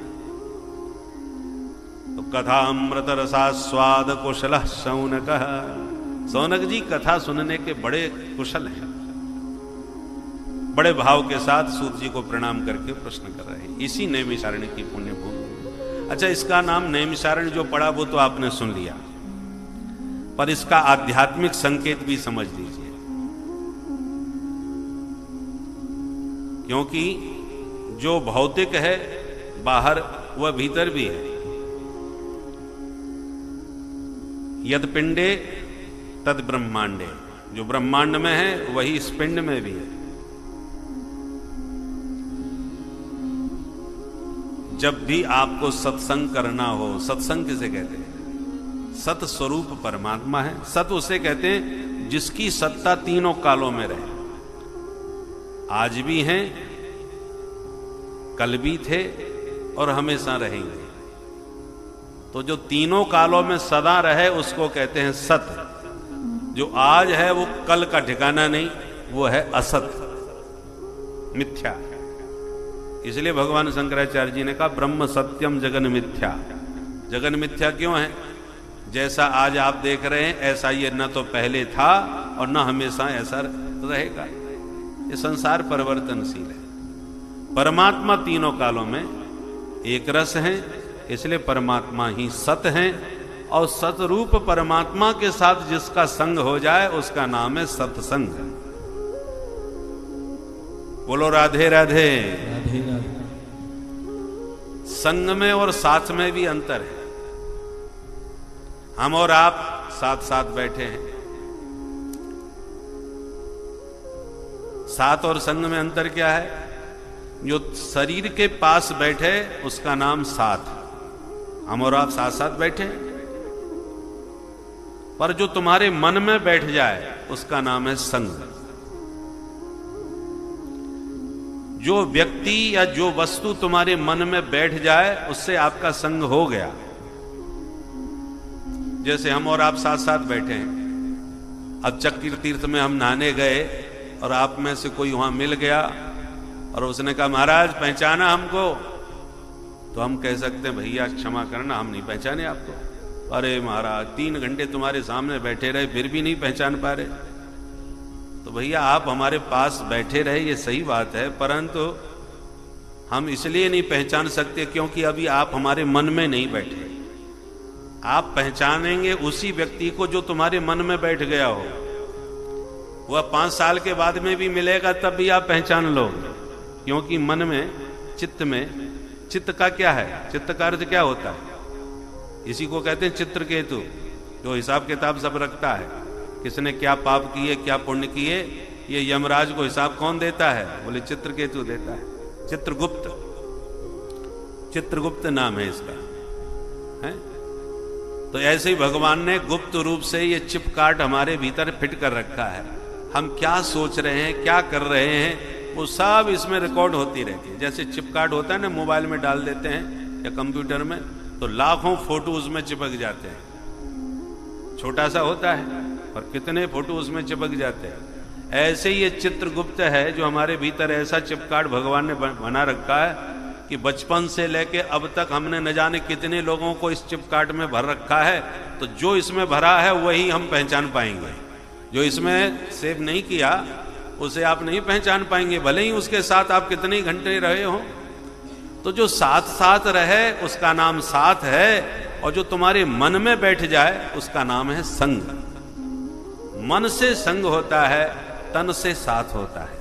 तो कथा अमृत रसास्वाद कुशल शौनक। शौनक जी कथा सुनने के बड़े कुशल हैं। बड़े भाव के साथ सूत जी को प्रणाम करके प्रश्न कर रहे हैं। इसी नैमिषारण्य की पुण्य भूमि। अच्छा, इसका नाम नैमिषारण्य जो पड़ा वो तो आपने सुन लिया, पर इसका आध्यात्मिक संकेत भी समझ लीजिए, क्योंकि जो भौतिक है बाहर वह भीतर भी है। यद पिंडे तद ब्रह्मांडे, जो ब्रह्मांड में है वही इस पिंड में भी है। जब भी आपको सत्संग करना हो, सत्संग किसे कहते हैं? सत स्वरूप परमात्मा है। सत उसे कहते हैं जिसकी सत्ता तीनों कालों में रहे, आज भी हैं, कल भी थे और हमेशा रहेंगे। तो जो तीनों कालों में सदा रहे उसको कहते हैं सत। जो आज है वो कल का ठिकाना नहीं, वो है असत, मिथ्या। इसलिए भगवान शंकराचार्य जी ने कहा ब्रह्म सत्यम जगन मिथ्या। जगन मिथ्या क्यों है? जैसा आज आप देख रहे हैं ऐसा ये न तो पहले था और न हमेशा ऐसा रहेगा। ये संसार परिवर्तनशील है। परमात्मा तीनों कालों में एक रस है, इसलिए परमात्मा ही सत है। और सतरूप परमात्मा के साथ जिसका संग हो जाए उसका नाम है सत्संग। बोलो राधे राधे। राधे राधे। संग में और साथ में भी अंतर है। हम और आप साथ साथ बैठे हैं, साथ और संग में अंतर क्या है? जो शरीर के पास बैठे उसका नाम साथ, हम और आप साथ साथ बैठे, पर जो तुम्हारे मन में बैठ जाए उसका नाम है संग। जो व्यक्ति या जो वस्तु तुम्हारे मन में बैठ जाए उससे आपका संग हो गया। जैसे हम और आप साथ साथ बैठे हैं, अब चक्र तीर्थ में हम नहाने गए और आप में से कोई वहां मिल गया और उसने कहा महाराज पहचाना हमको, तो हम कह सकते हैं भैया क्षमा करना हम नहीं पहचाने आपको। अरे महाराज 3 घंटे तुम्हारे सामने बैठे रहे फिर भी नहीं पहचान पा रहे। तो भैया आप हमारे पास बैठे रहे ये सही बात है, परंतु हम इसलिए नहीं पहचान सकते क्योंकि अभी आप हमारे मन में नहीं बैठे। आप पहचानेंगे उसी व्यक्ति को जो तुम्हारे मन में बैठ गया हो। वह 5 साल के बाद में भी मिलेगा तब भी आप पहचान लोगे, क्योंकि मन में, चित्त में, चित्त का क्या है? चित्त का अर्थ क्या होता है? इसी को कहते हैं चित्रकेतु, जो हिसाब किताब सब रखता है। किसने क्या पाप किए, क्या पुण्य किए, ये यमराज को हिसाब कौन देता है? बोले चित्रकेतु देता है। चित्रगुप्त, चित्रगुप्त नाम है इसका, है? तो ऐसे ही भगवान ने गुप्त रूप से ये चिप काट हमारे भीतर फिट कर रखा है। हम क्या सोच रहे हैं, क्या कर रहे हैं, वो सब इसमें रिकॉर्ड होती रहती है। जैसे चिप काट होता है ना, मोबाइल में डाल देते हैं या कंप्यूटर में, तो लाखों फोटो उसमें चिपक जाते हैं। छोटा सा होता है और कितने फोटो उसमें चिपक जाते हैं। ऐसे ही ये चित्रगुप्त है जो हमारे भीतर ऐसा चिपकाट भगवान ने बना रखा है कि बचपन से लेके अब तक हमने न जाने कितने लोगों को इस चिपकाट में भर रखा है। तो जो इसमें भरा है वही हम पहचान पाएंगे। जो इसमें सेव नहीं किया उसे आप नहीं पहचान पाएंगे, भले ही उसके साथ आप कितने घंटे रहे हो। तो जो साथ साथ रहे उसका नाम साथ है, और जो तुम्हारे मन में बैठ जाए उसका नाम है संग। मन से संग होता है, तन से साथ होता है।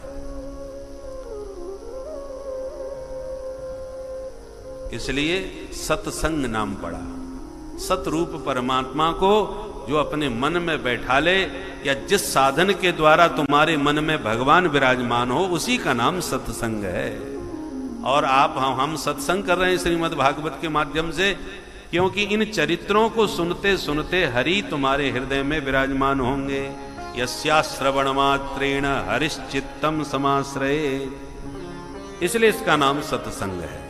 इसलिए सत्संग नाम पड़ा। सतरूप परमात्मा को जो अपने मन में बैठा ले, या जिस साधन के द्वारा तुम्हारे मन में भगवान विराजमान हो, उसी का नाम सत्संग है। और आप हम सत्संग कर रहे हैं श्रीमद् भागवत के माध्यम से, क्योंकि इन चरित्रों को सुनते सुनते हरि तुम्हारे हृदय में विराजमान होंगे। यस्या श्रवण मात्रेण हरिश्चित्तम समाश्रये, इसलिए इसका नाम सत्संग है।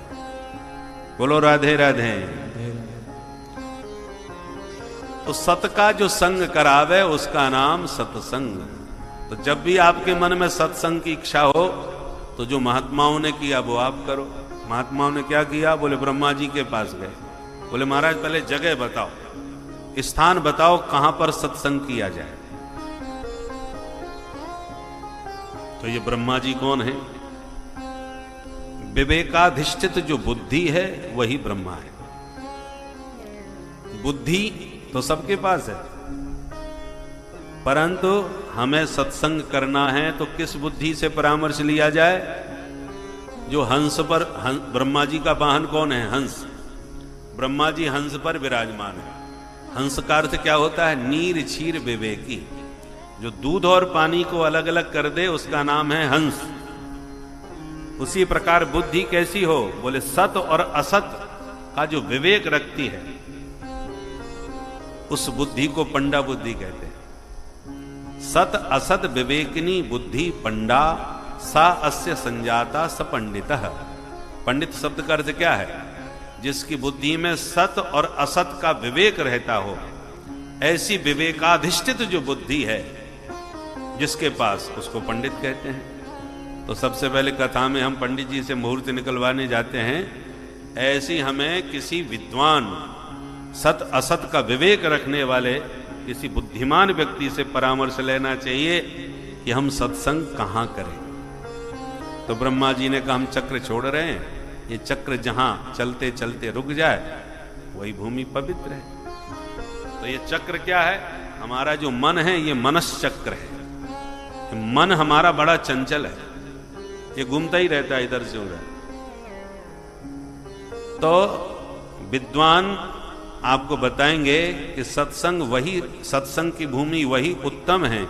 बोलो राधे राधे। तो सत का जो संग करावे उसका नाम सत्संग। तो जब भी आपके मन में सत्संग की इच्छा हो, तो जो महात्माओं ने किया वो आप करो। महात्माओं ने क्या किया? बोले ब्रह्मा जी के पास गए, बोले महाराज पहले जगह बताओ, स्थान बताओ कहां पर सत्संग किया जाए। तो ये ब्रह्मा जी कौन है? विवेकाधिष्ठित जो बुद्धि है वही ब्रह्मा है। बुद्धि तो सबके पास है, परंतु हमें सत्संग करना है तो किस बुद्धि से परामर्श लिया जाए? जो हंस पर, ब्रह्मा जी का वाहन कौन है? हंस। ब्रह्मा जी हंस पर विराजमान है। हंस का अर्थ क्या होता है? नीर क्षीर विवेकी। जो दूध और पानी को अलग अलग कर दे उसका नाम है हंस। उसी प्रकार बुद्धि कैसी हो? बोले सत और असत का जो विवेक रखती है, उस बुद्धि को पंडा बुद्धि कहते हैं। सत असत विवेकिनी बुद्धि पंडा, सा अस्य संजाता स पंडितः। पंडित शब्द का अर्थ क्या है? जिसकी बुद्धि में सत और असत का विवेक रहता हो। ऐसी विवेकाधिष्ठित जो बुद्धि है जिसके पास, उसको पंडित कहते हैं। तो सबसे पहले कथा में हम पंडित जी से मुहूर्त निकलवाने जाते हैं। ऐसी हमें किसी विद्वान, सत असत का विवेक रखने वाले किसी बुद्धिमान व्यक्ति से परामर्श लेना चाहिए कि हम सत्संग कहां करें। तो ब्रह्मा जी ने कहा हम चक्र छोड़ रहे हैं, ये चक्र जहां चलते चलते रुक जाए वही भूमि पवित्र है। तो ये चक्र क्या है? हमारा जो मन है ये मनश्चक्र है। मन हमारा बड़ा चंचल है, ये घूमता ही रहता है इधर से उधर। तो विद्वान आपको बताएंगे कि सत्संग वही, सत्संग की भूमि वही उत्तम है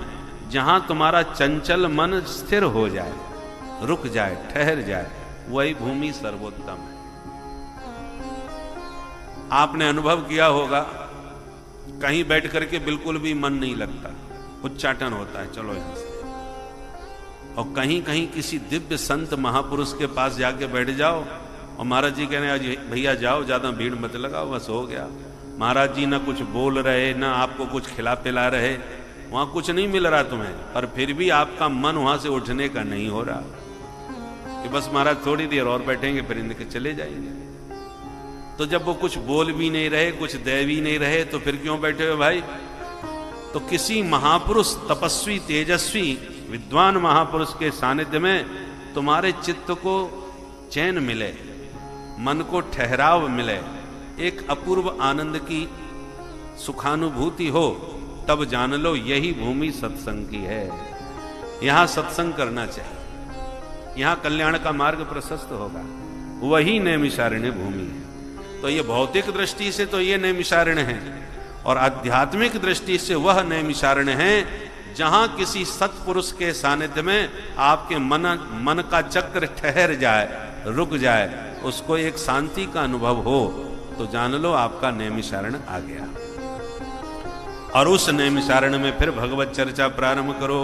जहां तुम्हारा चंचल मन स्थिर हो जाए, रुक जाए, ठहर जाए, वही भूमि सर्वोत्तम है। आपने अनुभव किया होगा, कहीं बैठ करके बिल्कुल भी मन नहीं लगता, उच्चाटन होता है, चलो यहां से। और कहीं कहीं किसी दिव्य संत महापुरुष के पास जाके बैठ जाओ और महाराज जी कह रहे हैं भैया जाओ, ज्यादा भीड़ मत लगाओ, बस हो गया। महाराज जी ना कुछ बोल रहे, ना आपको कुछ खिला पिला रहे, वहां कुछ नहीं मिल रहा तुम्हें, पर फिर भी आपका मन वहां से उठने का नहीं हो रहा कि बस महाराज थोड़ी देर और बैठेंगे फिर इनके चले जाएंगे। तो जब वो कुछ बोल भी नहीं रहे, कुछ दे भी नहीं रहे, तो फिर क्यों बैठे हो भाई? तो किसी महापुरुष, तपस्वी, तेजस्वी, विद्वान महापुरुष के सानिध्य में तुम्हारे चित्त को चैन मिले, मन को ठहराव मिले, एक अपूर्व आनंद की सुखानुभूति हो, तब जान लो यही भूमि सत्संग की है। यहां सत्संग करना चाहिए, यहां कल्याण का मार्ग प्रशस्त होगा, वही नैमिषारण्य भूमि है। तो ये भौतिक दृष्टि से तो ये नैमिषारण्य है, और आध्यात्मिक दृष्टि से वह नैमिषारण्य है जहां किसी सत्पुरुष के सानिध्य में आपके मन का चक्र ठहर जाए, रुक जाए, उसको एक शांति का अनुभव हो, तो जान लो आपका नैमिषारण्य आ गया। और उस नैमिषारण्य में फिर भगवत चर्चा प्रारंभ करो,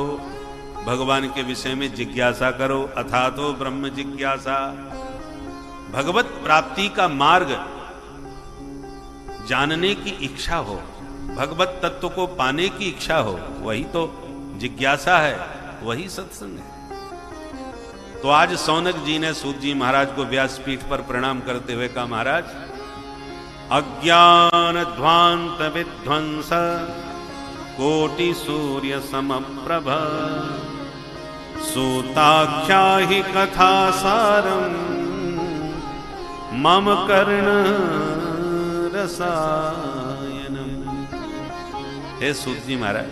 भगवान के विषय में जिज्ञासा करो, अथातो ब्रह्म जिज्ञासा। भगवत प्राप्ति का मार्ग जानने की इच्छा हो, भगवत तत्व को पाने की इच्छा हो, वही तो जिज्ञासा है, वही सत्संग है। तो आज सौनक जी ने सूत जी महाराज को व्यासपीठ पर प्रणाम करते हुए कहा, महाराज अज्ञान ध्वांत विध्वंस कोटि सूर्य समप्रभ सूताख्या ही कथा सारम मम कर्ण रसायनम। हे सूत जी महाराज,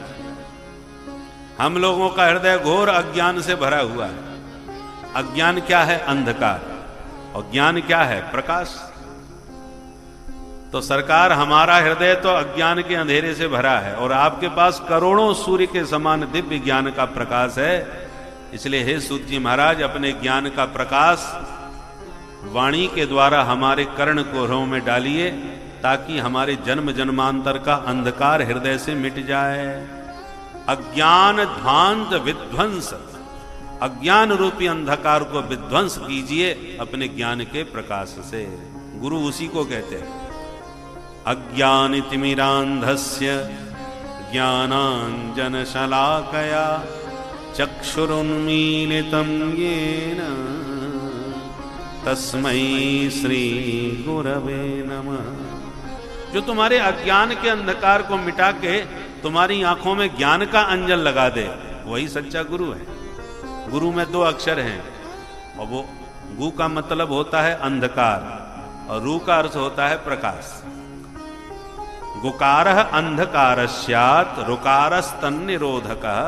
हम लोगों का हृदय घोर अज्ञान से भरा हुआ है। अज्ञान क्या है? अंधकार। और ज्ञान क्या है? प्रकाश। तो सरकार, हमारा हृदय तो अज्ञान के अंधेरे से भरा है और आपके पास करोड़ों सूर्य के समान दिव्य ज्ञान का प्रकाश है। इसलिए हे सूत जी महाराज, अपने ज्ञान का प्रकाश वाणी के द्वारा हमारे कर्ण कोहरों में डालिए, ताकि हमारे जन्म जन्मांतर का अंधकार हृदय से मिट जाए। अज्ञान ध्वांत विध्वंस, अज्ञान रूपी अंधकार को विध्वंस कीजिए अपने ज्ञान के प्रकाश से। गुरु उसी को कहते हैं। अज्ञानितिमिरान्धस्य ज्ञानांजन शलाकया चक्षुरुन्मीलितं येन तस्मै श्री गुरवे नमः। जो तुम्हारे अज्ञान के अंधकार को मिटा के तुम्हारी आंखों में ज्ञान का अंजन लगा दे, वही सच्चा गुरु है। गुरु में 2 अक्षर हैं और वो गु का मतलब होता है अंधकार और रू का अर्थ होता है प्रकाश। गुकारः अंधकारस्यात् रुकारस्तन्निरोधकः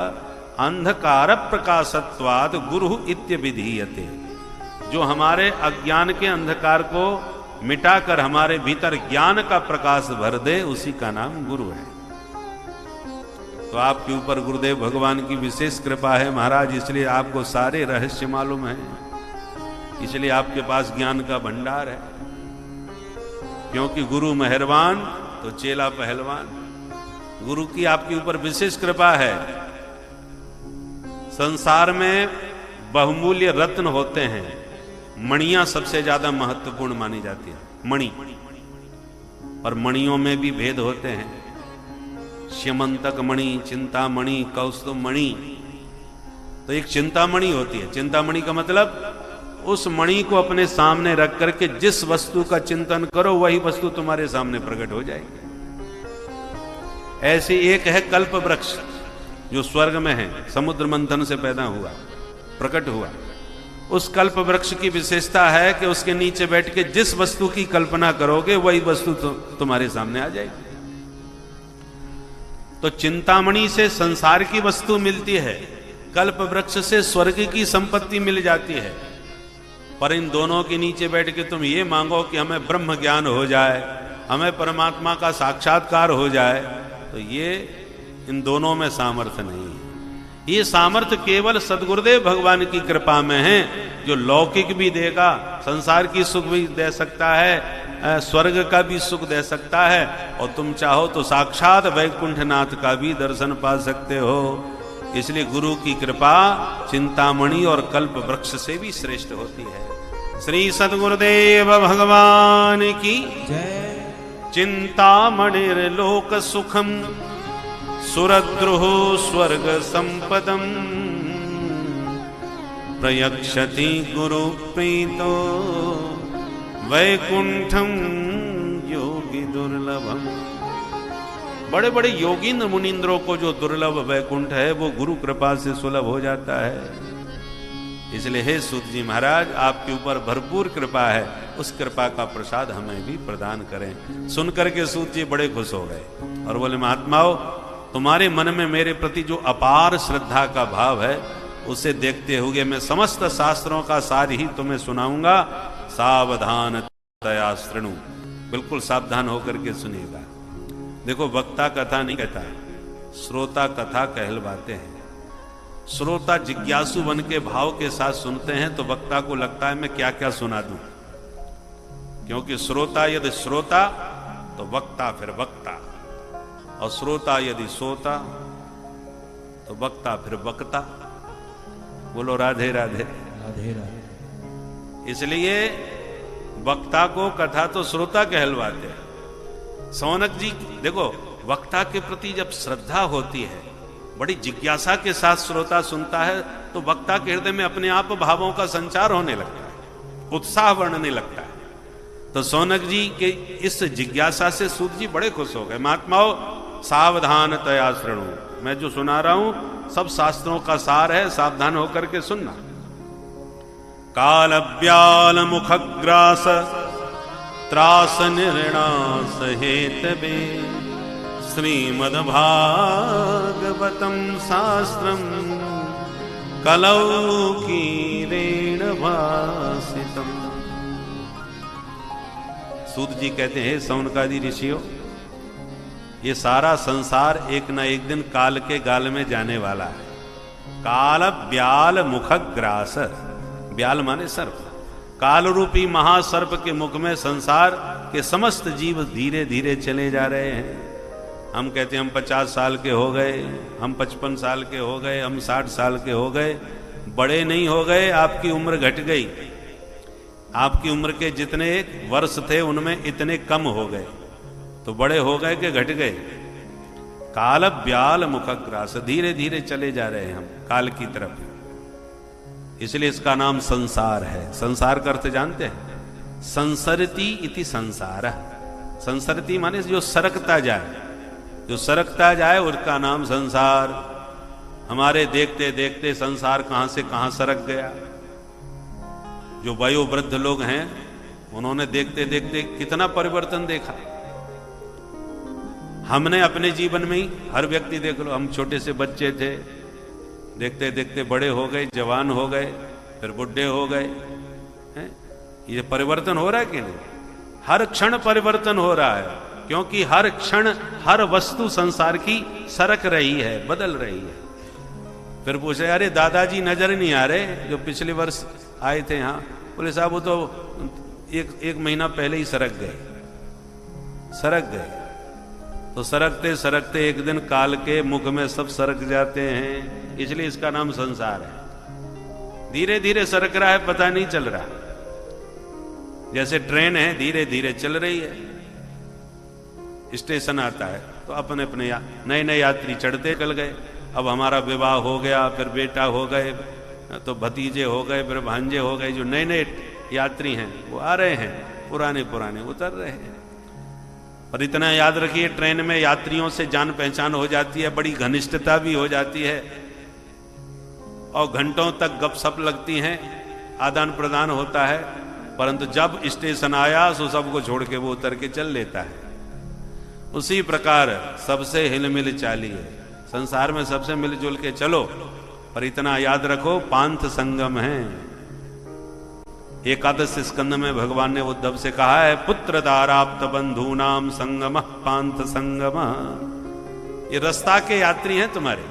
अंधकार प्रकाशत्वात् गुरु इत्यभिधीयते। जो हमारे अज्ञान के अंधकार को मिटाकर हमारे भीतर ज्ञान का प्रकाश भर दे, उसी का नाम गुरु है। तो आपके ऊपर गुरुदेव भगवान की विशेष कृपा है महाराज, इसलिए आपको सारे रहस्य मालूम है, इसलिए आपके पास ज्ञान का भंडार है। क्योंकि गुरु मेहरबान तो चेला पहलवान। गुरु की आपके ऊपर विशेष कृपा है। संसार में बहुमूल्य रत्न होते हैं, मणियां सबसे ज्यादा महत्वपूर्ण मानी जाती है, मणि। और मणियों में भी भेद होते हैं, श्यमंतक मणि, चिंतामणि, कौस्तुभ मणि। तो एक चिंतामणि होती है। चिंतामणि का मतलब उस मणि को अपने सामने रख करके जिस वस्तु का चिंतन करो वही वस्तु तुम्हारे सामने प्रकट हो जाएगी। ऐसी एक है कल्प वृक्ष, जो स्वर्ग में है, समुद्र मंथन से पैदा हुआ, प्रकट हुआ। उस कल्प वृक्ष की विशेषता है कि उसके नीचे बैठ के जिस वस्तु की कल्पना करोगे वही वस्तु तुम्हारे सामने आ जाएगी। तो चिंतामणि से संसार की वस्तु मिलती है, कल्प वृक्ष से स्वर्ग की संपत्ति मिल जाती है। पर इन दोनों के नीचे बैठ के तुम ये मांगो कि हमें ब्रह्म ज्ञान हो जाए, हमें परमात्मा का साक्षात्कार हो जाए, तो ये इन दोनों में सामर्थ्य नहीं है। ये सामर्थ्य केवल सद्गुरुदेव भगवान की कृपा में है, जो लौकिक भी देगा, संसार की सुख भी दे सकता है, स्वर्ग का भी सुख दे सकता है, और तुम चाहो तो साक्षात वैकुंठनाथ का भी दर्शन पा सकते हो। इसलिए गुरु की कृपा चिंतामणि और कल्प वृक्ष से भी श्रेष्ठ होती है। श्री सद्गुरुदेव भगवान की जय। चिंतामणिर्लोक सुखम सुरद्रुः स्वर्ग संपदम प्रयक्षति गुरु प्रीतो वैकुंठम योगी दुर्लभम। बड़े बड़े योगींद्र मुनींद्रों को जो दुर्लभ वैकुंठ है वो गुरु कृपा से सुलभ हो जाता है। इसलिए हे सूत जी महाराज, आपके ऊपर भरपूर कृपा है, उस कृपा का प्रसाद हमें भी प्रदान करें। सुनकर के सूत जी बड़े खुश हो गए और बोले, महात्माओं, तुम्हारे मन में मेरे प्रति जो अपार श्रद्धा का भाव है, उसे देखते हुए मैं समस्त शास्त्रों का सार ही तुम्हें सुनाऊंगा। सावधान तया शृणु, बिल्कुल सावधान होकर के सुनिएगा। देखो, वक्ता कथा नहीं कहता, श्रोता कथा कहलवाते हैं। श्रोता जिज्ञासु बन के भाव के साथ सुनते हैं तो वक्ता को लगता है मैं क्या क्या सुना दूं। क्योंकि श्रोता यदि श्रोता तो वक्ता फिर वक्ता, और श्रोता यदि सोता तो वक्ता फिर वक्ता। बोलो राधे राधे। राधे राधे। इसलिए वक्ता को कथा तो श्रोता कहलवाते हैं। सौनक जी देखो, वक्ता के प्रति जब श्रद्धा होती है, बड़ी जिज्ञासा के साथ श्रोता सुनता है, तो वक्ता के हृदय में अपने आप भावों का संचार होने लगता है, उत्साह बढ़ने लगता है। तो सौनक जी के इस जिज्ञासा से सूत जी बड़े खुश हो गए। महात्माओं, सावधान तया शृणु, मैं जो सुना रहा हूं सब शास्त्रों का सार है, सावधान होकर के सुनना। काल व्याल मुखग्रास त्रास निर्णास हेतवे श्रीमद्भागवतं शास्त्रम कलौ कीरेण भासितम्। सूत जी कहते हैं, सौनकादि ऋषियों, ये सारा संसार एक न एक दिन काल के गाल में जाने वाला है। काल ब्याल मुखग्रास, ब्याल माने सर्प, काल रूपी महासर्प के मुख में संसार के समस्त जीव धीरे धीरे चले जा रहे हैं। हम कहते हैं हम 50 साल के हो गए, हम 55 साल के हो गए, हम 60 साल के हो गए। बड़े नहीं हो गए, आपकी उम्र घट गई। आपकी उम्र के जितने वर्ष थे उनमें इतने कम हो गए, तो बड़े हो गए कि घट गए। काल ब्याल मुखग्रास, धीरे धीरे चले जा रहे हैं हम काल की तरफ, इसलिए इसका नाम संसार है। संसार का अर्थ जानते हैं? संसरती इति संसार। संसरती माने जो सरकता जाए, जो सरकता जाए उसका नाम संसार। हमारे देखते देखते संसार कहां से कहां सरक गया। जो वयोवृद्ध लोग हैं उन्होंने देखते देखते कितना परिवर्तन देखा। हमने अपने जीवन में ही, हर व्यक्ति देख लो, हम छोटे से बच्चे थे, देखते देखते बड़े हो गए, जवान हो गए, फिर बुढ़े हो गए हैं? ये परिवर्तन हो रहा है कि नहीं? हर क्षण परिवर्तन हो रहा है, क्योंकि हर क्षण हर वस्तु संसार की सरक रही है, बदल रही है। फिर पूछे, अरे दादाजी नजर नहीं आ रहे जो पिछले वर्ष आए थे यहाँ? बोले साहब वो तो एक महीना पहले ही सरक गए। तो सरकते सरकते एक दिन काल के मुख में सब सरक जाते हैं, इसलिए इसका नाम संसार है। धीरे धीरे सरक रहा है, पता नहीं चल रहा। जैसे ट्रेन है, धीरे धीरे चल रही है, स्टेशन आता है तो अपने अपने नए नए यात्री चढ़ते चल गए। अब हमारा विवाह हो गया, फिर बेटा हो गए, तो भतीजे हो गए, फिर भांजे हो गए। जो नए नए यात्री हैं वो आ रहे हैं, पुराने पुराने उतर रहे हैं। और इतना याद रखिए, ट्रेन में यात्रियों से जान पहचान हो जाती है, बड़ी घनिष्ठता भी हो जाती है, और घंटों तक गपशप लगती हैं, आदान प्रदान होता है। परंतु जब स्टेशन आया तो सबको छोड़ के वो उतर के चल लेता है। उसी प्रकार सबसे हिलमिल चालिए, संसार में सबसे मिलजुल के चलो, पर इतना याद रखो पांथ संगम है। एकादश स्कंद में भगवान ने उद्धव से कहा है, पुत्र दाराप्त बंधु नाम संगम पांथ संगम। ये रास्ता के यात्री हैं तुम्हारे।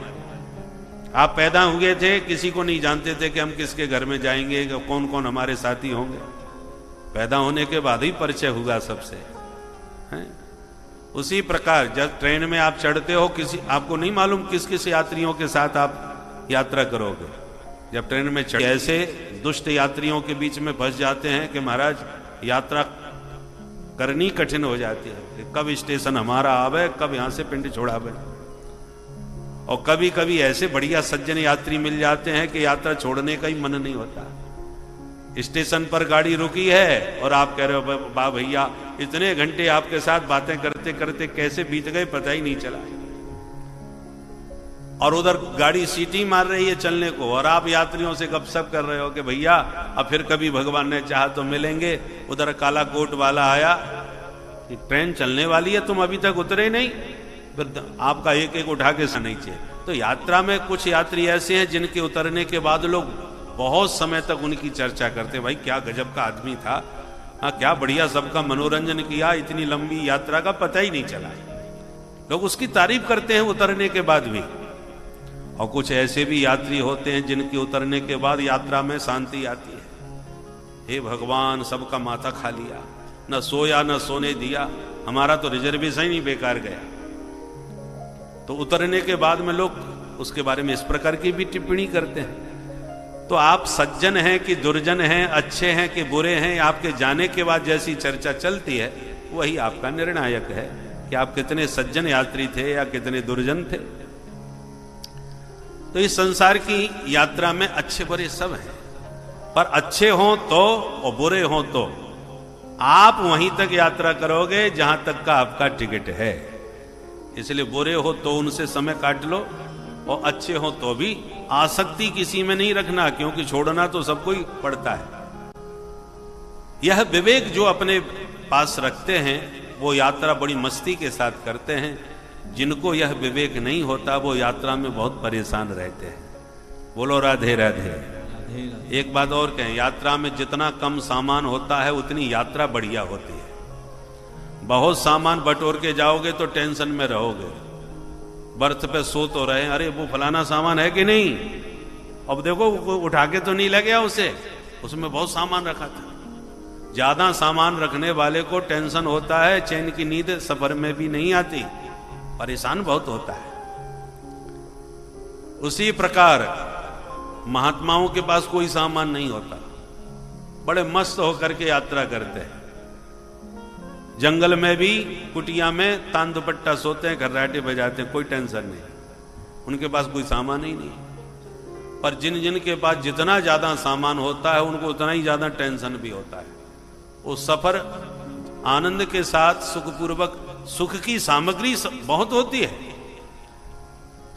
आप पैदा हुए थे, किसी को नहीं जानते थे कि हम किसके घर में जाएंगे, कौन कौन हमारे साथी होंगे। पैदा होने के बाद ही परिचय हुआ सबसे, हैं? उसी प्रकार जब ट्रेन में आप चढ़ते हो, किसी आपको नहीं मालूम किस किस यात्रियों के साथ आप यात्रा करोगे। जब ट्रेन में चढ़े, ऐसे दुष्ट यात्रियों के बीच में फंस जाते हैं कि महाराज यात्रा करनी कठिन हो जाती है कि कब स्टेशन हमारा आवे, कब यहां से पिंड छोड़ावे। और कभी कभी ऐसे बढ़िया सज्जन यात्री मिल जाते हैं कि यात्रा छोड़ने का ही मन नहीं होता। स्टेशन पर गाड़ी रुकी है और आप कह रहे हो, बा भैया इतने घंटे आपके साथ बातें करते करते कैसे बीत गए पता ही नहीं चला। और उधर गाड़ी सीटी मार रही है चलने को, और आप यात्रियों से गपशप कर रहे हो कि भैया अब फिर कभी भगवान ने चाहा तो मिलेंगे। उधर काला कोट वाला आया कि ट्रेन चलने वाली है, तुम अभी तक उतरे नहीं, फिर आपका एक एक उठा के नीचे। तो यात्रा में कुछ यात्री ऐसे हैं जिनके उतरने के बाद लोग बहुत समय तक उनकी चर्चा करते, भाई क्या गजब का आदमी था, हाँ क्या बढ़िया सबका मनोरंजन किया, इतनी लंबी यात्रा का पता ही नहीं चला। लोग उसकी तारीफ करते हैं उतरने के बाद भी। और कुछ ऐसे भी यात्री होते हैं जिनके उतरने के बाद यात्रा में शांति आती है। हे भगवान, सबका माथा खा लिया, न सोया न सोने दिया, हमारा तो रिजर्वेशन ही बेकार गया। तो उतरने के बाद में लोग उसके बारे में इस प्रकार की भी टिप्पणी करते हैं। तो आप सज्जन हैं कि दुर्जन हैं, अच्छे हैं कि बुरे हैं, आपके जाने के बाद जैसी चर्चा चलती है वही आपका निर्णायक है कि आप कितने सज्जन यात्री थे या कितने दुर्जन थे। तो इस संसार की यात्रा में अच्छे बुरे सब हैं, पर अच्छे हों तो और बुरे हों तो आप वहीं तक यात्रा करोगे जहां तक का आपका टिकट है। इसलिए बुरे हो तो उनसे समय काट लो, और अच्छे हो तो भी आसक्ति किसी में नहीं रखना, क्योंकि छोड़ना तो सबको ही पड़ता है। यह विवेक जो अपने पास रखते हैं वो यात्रा बड़ी मस्ती के साथ करते हैं। जिनको यह विवेक नहीं होता वो यात्रा में बहुत परेशान रहते हैं। बोलो राधे राधे। राधे राधे। एक बात और कहें, यात्रा में जितना कम सामान होता है उतनी यात्रा बढ़िया होती है। बहुत सामान बटोर के जाओगे तो टेंशन में रहोगे। बर्थ पे सो तो रहे, अरे वो फलाना सामान है कि नहीं, अब देखो उठा के तो नहीं ले गया उसे, उसमें बहुत सामान रखा था। ज्यादा सामान रखने वाले को टेंशन होता है, चैन की नींद सफर में भी नहीं आती, परेशान बहुत होता है। उसी प्रकार महात्माओं के पास कोई सामान नहीं होता, बड़े मस्त होकर के यात्रा करते हैं। जंगल में भी कुटिया में तान दुपट्टा सोते हैं, खर्राटे बजाते हैं, कोई टेंशन नहीं, उनके पास कोई सामान ही नहीं। पर जिन जिन के पास जितना ज्यादा सामान होता है उनको उतना ही ज्यादा टेंशन भी होता है। वो सफर आनंद के साथ सुखपूर्वक, सुख की सामग्री बहुत होती है,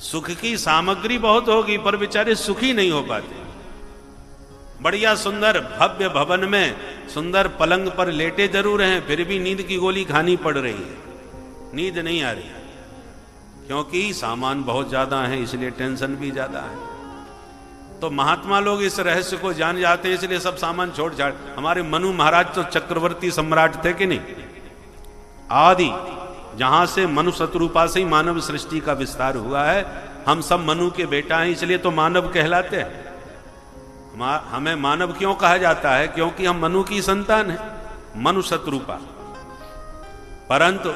सुख की सामग्री बहुत होगी पर बेचारे सुखी नहीं हो पाते। बढ़िया सुंदर भव्य भवन में सुंदर पलंग पर लेटे जरूर हैं, फिर भी नींद की गोली खानी पड़ रही है, नींद नहीं आ रही, क्योंकि सामान बहुत ज्यादा है, इसलिए टेंशन भी ज्यादा है। तो महात्मा लोग इस रहस्य को जान जाते हैं, इसलिए सब सामान छोड़ छाड़। हमारे मनु महाराज तो चक्रवर्ती सम्राट थे कि नहीं, आदि जहां से मनु शत्रुपा से ही मानव सृष्टि का विस्तार हुआ है। हम सब मनु के बेटा हैं, इसलिए तो मानव कहलाते हैं। हमें मानव क्यों कहा जाता है, क्योंकि हम मनु की संतान हैं, मनु शत्रुपा। परंतु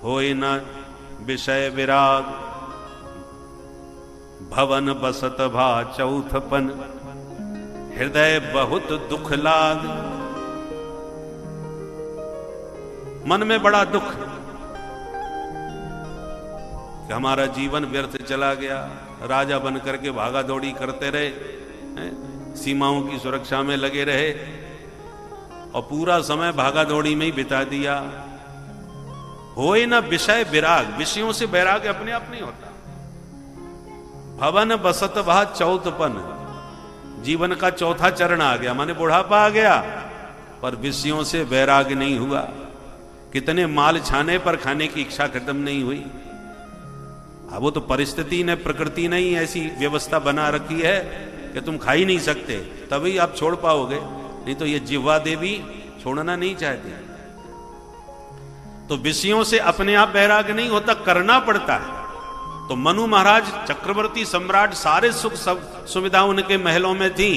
होए न विषय विराग, भवन बसत भा चौथपन, हृदय बहुत दुख लाग। मन में बड़ा दुख कि हमारा जीवन व्यर्थ चला गया, राजा बन करके भागा दौड़ी करते रहे, सीमाओं की सुरक्षा में लगे रहे और पूरा समय भागा दौड़ी में ही बिता दिया। होए ना विषय विराग, विषयों से वैराग अपने आप नहीं होता। भवन बसत वह चौथपन, जीवन का चौथा चरण आ गया, माने बुढ़ापा आ गया, पर विषयों से वैराग नहीं हुआ। कितने माल छाने पर खाने की इच्छा खत्म नहीं हुई। अब वो तो परिस्थिति ने, प्रकृति ने ही ऐसी व्यवस्था बना रखी है कि तुम खा ही नहीं सकते, तभी आप छोड़ पाओगे, नहीं तो ये जिह्वा देवी छोड़ना नहीं चाहती। तो विषयों से अपने आप वैराग नहीं होता, करना पड़ता है। तो मनु महाराज चक्रवर्ती सम्राट, सारे सुख सब सुविधा उनके महलों में थी,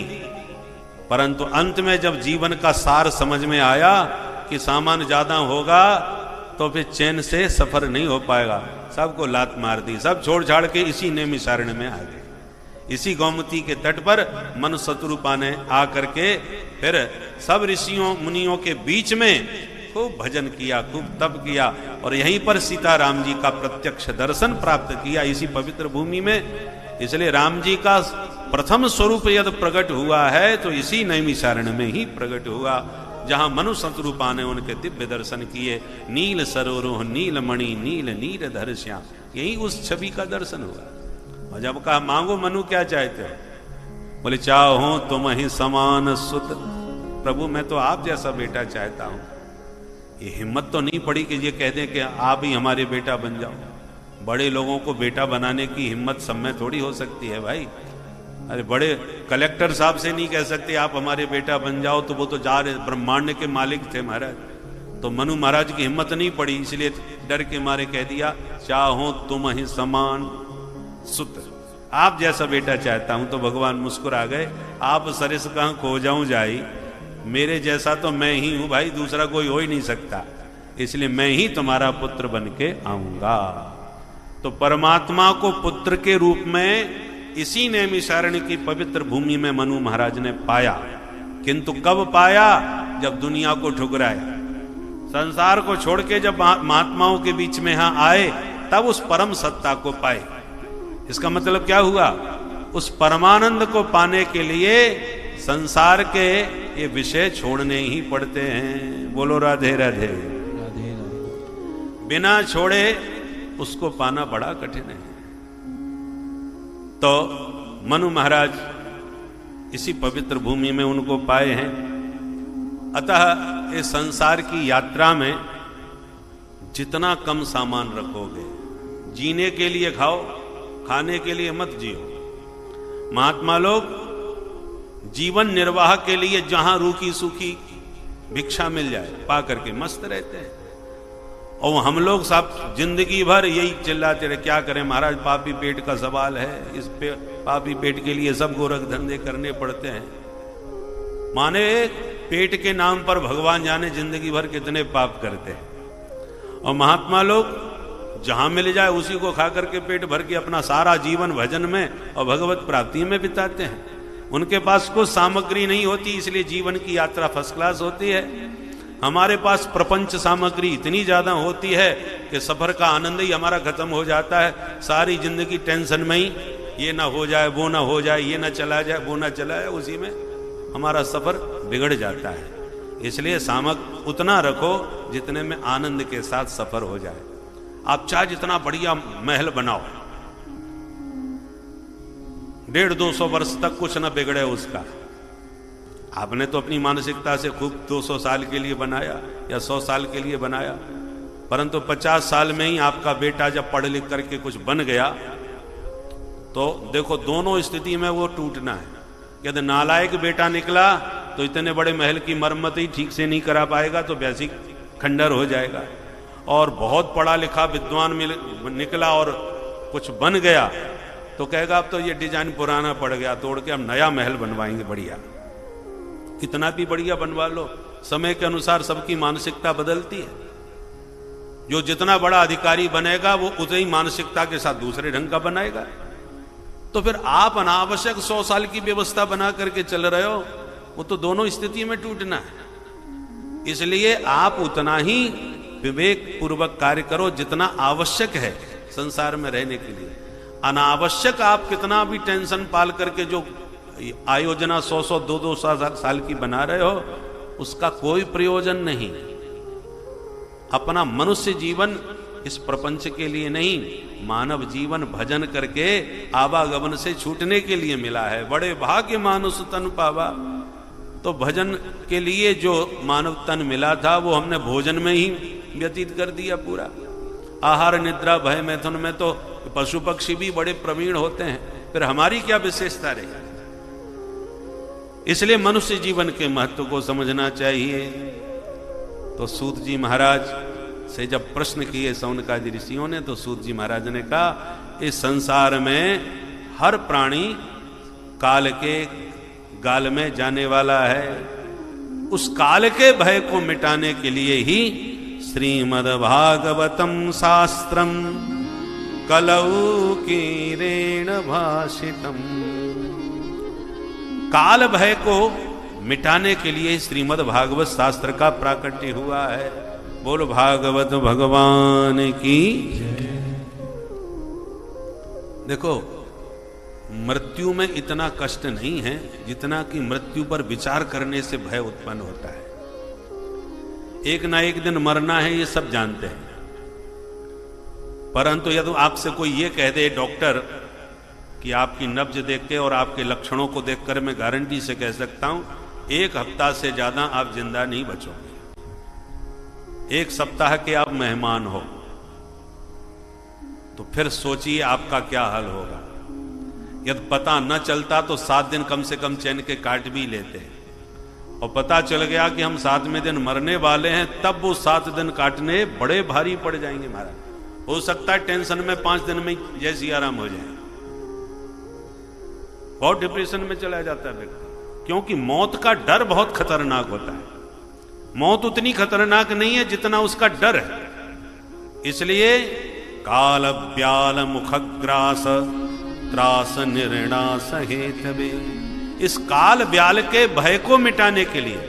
परंतु अंत में जब जीवन का सार समझ में आया कि सामान ज्यादा होगा तो फिर चैन से सफर नहीं हो पाएगा, सबको लात मार दी, सब छोड़ छाड़ के इसी नैमिषारण्य में आ गए। इसी गोमती के तट पर मनु शत्रुपा ने आकर के फिर सब ऋषियों मुनियों के बीच में खूब भजन किया, खूब तप किया, और यहीं पर सीताराम जी का प्रत्यक्ष दर्शन प्राप्त किया, इसी पवित्र भूमि में। इसलिए राम जी का प्रथम स्वरूप यदि प्रकट हुआ है तो इसी नैमिषारण्य में ही प्रकट हुआ, जहां मनु शत्रुपा ने उनके दिव्य दर्शन किए। नील सरोरोह नील मणि नील नील धर श्याम, यही उस छवि का दर्शन हुआ। और जब कहा मांगो मनु क्या चाहते हो, बोले चाहो तुम ही समान सुत, प्रभु मैं तो आप जैसा बेटा चाहता हूं। ये हिम्मत तो नहीं पड़ी कि ये कह दें कि आप ही हमारे बेटा बन जाओ। बड़े लोगों को बेटा बनाने की हिम्मत सब में थोड़ी हो सकती है भाई। अरे बड़े कलेक्टर साहब से नहीं कह सकते आप हमारे बेटा बन जाओ, तो वो तो जा रहे ब्रह्मांड के मालिक थे महाराज। तो मनु महाराज की हिम्मत नहीं पड़ी, इसलिए डर के मारे कह दिया चाहो तुम ही समान सुत, आप जैसा बेटा चाहता हूं। तो भगवान मुस्कुरा गए, आप सरिस कहां खो जाऊं जाई, मेरे जैसा तो मैं ही हूं भाई, दूसरा कोई हो ही नहीं सकता, इसलिए मैं ही तुम्हारा पुत्र बन के आऊंगा। तो परमात्मा को पुत्र के रूप में इसी नैमिषारण्य की पवित्र भूमि में मनु महाराज ने पाया। किंतु कब पाया, जब दुनिया को ठुकराया, संसार को छोड़ के जब महात्माओं के बीच में यहां आए, तब उस परम सत्ता को पाए। इसका मतलब क्या हुआ, उस परमानंद को पाने के लिए संसार के ये विषय छोड़ने ही पड़ते हैं। बोलो राधे राधे। राधे राधे। बिना छोड़े उसको पाना बड़ा कठिन है। तो मनु महाराज इसी पवित्र भूमि में उनको पाए हैं। अतः इस संसार की यात्रा में जितना कम सामान रखोगे, जीने के लिए खाओ, खाने के लिए मत जियो। महात्मा लोग जीवन निर्वाह के लिए जहां रूखी सूखी भिक्षा मिल जाए पा करके मस्त रहते हैं, और हम लोग सब जिंदगी भर यही चिल्लाते रहे, क्या करें महाराज, पापी पेट का सवाल है, इस पे पापी पेट के लिए सब गोरख धंधे करने पड़ते हैं। माने पेट के नाम पर भगवान जाने जिंदगी भर कितने पाप करते हैं, और महात्मा लोग जहां मिल जाए उसी को खा करके पेट भर के अपना सारा जीवन भजन में और भगवत प्राप्ति में बिताते हैं। उनके पास कोई सामग्री नहीं होती, इसलिए जीवन की यात्रा फर्स्ट क्लास होती है। हमारे पास प्रपंच सामग्री इतनी ज्यादा होती है कि सफर का आनंद ही हमारा खत्म हो जाता है। सारी जिंदगी टेंशन में ही, ये ना हो जाए, वो ना हो जाए, ये ना चला जाए, वो ना चला जाए, उसी में हमारा सफर बिगड़ जाता है। इसलिए सामग्री उतना रखो जितने में आनंद के साथ सफर हो जाए। आप चाहे जितना बढ़िया महल बनाओ, 150-200 वर्ष तक कुछ न बिगड़े उसका। आपने तो अपनी मानसिकता से खूब 200 साल के लिए बनाया या 100 साल के लिए बनाया, परंतु 50 साल में ही आपका बेटा जब पढ़ लिख करके कुछ बन गया तो देखो दोनों स्थिति में वो टूटना है। यदि नालायक बेटा निकला तो इतने बड़े महल की मरम्मत ही ठीक से नहीं करा पाएगा, तो वैसी खंडर हो जाएगा। और बहुत पढ़ा लिखा विद्वान निकला और कुछ बन गया तो कहेगा अब तो ये डिजाइन पुराना पड़ गया, तोड़ के हम नया महल बनवाएंगे बढ़िया। कितना भी बढ़िया बनवा लो, समय के अनुसार सबकी मानसिकता बदलती है। जो जितना बड़ा अधिकारी बनेगा वो उतनी ही मानसिकता के साथ दूसरे ढंग का बनाएगा। तो फिर आप अनावश्यक 100 साल की व्यवस्था बना करके चल रहे हो, वो तो दोनों स्थिति में टूटना है। इसलिए आप उतना ही विवेक पूर्वक कार्य करो जितना आवश्यक है संसार में रहने के लिए। अनावश्यक आप कितना भी टेंशन पाल करके जो आयोजना 100-100, 200 साल की बना रहे हो, उसका कोई प्रयोजन नहीं। अपना मनुष्य जीवन इस प्रपंच के लिए नहीं, मानव जीवन भजन करके आवागमन से छूटने के लिए मिला है। बड़े भाग्य मानुष तन पावा। तो भजन के लिए जो मानव तन मिला था वो हमने भोजन में ही व्यतीत कर दिया पूरा। आहार निद्रा भय मैथुन में तो पशु पक्षी भी बड़े प्रवीण होते हैं, फिर हमारी क्या विशेषता रही। इसलिए मनुष्य जीवन के महत्व को समझना चाहिए। तो सूत जी महाराज से जब प्रश्न किए शौनकादि ऋषियों ने, तो सूत जी महाराज ने कहा इस संसार में हर प्राणी काल के गाल में जाने वाला है। उस काल के भय को मिटाने के लिए ही श्रीमद्भागवतम शास्त्रम कलौ कीरेण भाषितम। काल भय को मिटाने के लिए श्रीमद् भागवत शास्त्र का प्राकट्य हुआ है। बोलो भागवत भगवान की। देखो मृत्यु में इतना कष्ट नहीं है जितना कि मृत्यु पर विचार करने से भय उत्पन्न होता है। एक ना एक दिन मरना है, ये सब जानते हैं, परंतु यदि आपसे कोई ये कह दे डॉक्टर कि आपकी नब्ज देख के और आपके लक्षणों को देखकर मैं गारंटी से कह सकता हूं 1 हफ्ता से ज्यादा आप जिंदा नहीं बचोगे, 1 सप्ताह के आप मेहमान हो, तो फिर सोचिए आपका क्या हाल होगा। यदि पता न चलता तो 7 दिन कम से कम चैन के काट भी लेते हैं, और पता चल गया कि हम 7वें दिन मरने वाले हैं, तब वो 7 दिन काटने बड़े भारी पड़ जाएंगे महाराज। हो सकता है टेंशन में 5 दिन में जैसी आराम हो जाए, बहुत डिप्रेशन में चला जाता है व्यक्ति, क्योंकि मौत का डर बहुत खतरनाक होता है। मौत उतनी खतरनाक नहीं है जितना उसका डर है। इसलिए काल ब्याल मुखग्रास त्रास निर्णास हेतवे, इस काल ब्याल के भय को मिटाने के लिए,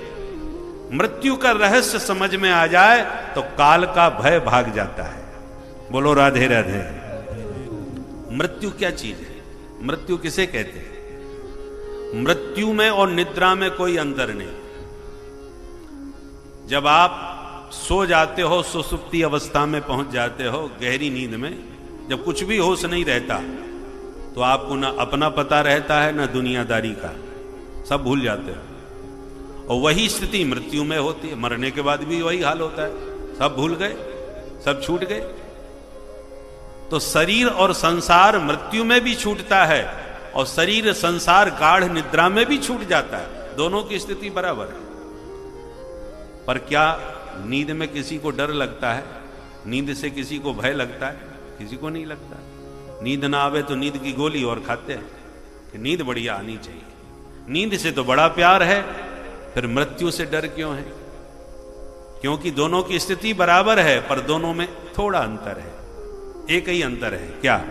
मृत्यु का रहस्य समझ में आ जाए तो काल का भय भाग जाता है। बोलो राधे राधे। मृत्यु क्या चीज है? मृत्यु किसे कहते हैं? मृत्यु में और निद्रा में कोई अंतर नहीं। जब आप सो जाते हो, सुसुप्ति अवस्था में पहुंच जाते हो, गहरी नींद में, जब कुछ भी होश नहीं रहता, तो आपको ना अपना पता रहता है ना दुनियादारी का, सब भूल जाते हो। और वही स्थिति मृत्यु में होती है। मरने के बाद भी वही हाल होता है, सब भूल गए, सब छूट गए। तो शरीर और संसार मृत्यु में भी छूटता है और शरीर संसार गाढ़ निद्रा में भी छूट जाता है, दोनों की स्थिति बराबर है। पर क्या नींद में किसी को डर लगता है? नींद से किसी को भय लगता है? किसी को नहीं लगता। नींद ना आवे तो नींद की गोली और खाते हैं कि नींद बढ़िया आनी चाहिए। नींद से तो बड़ा प्यार है, फिर मृत्यु से डर क्यों है? क्योंकि दोनों की स्थिति बराबर है, पर दोनों में थोड़ा अंतर है। एक ही अंतर है, क्या?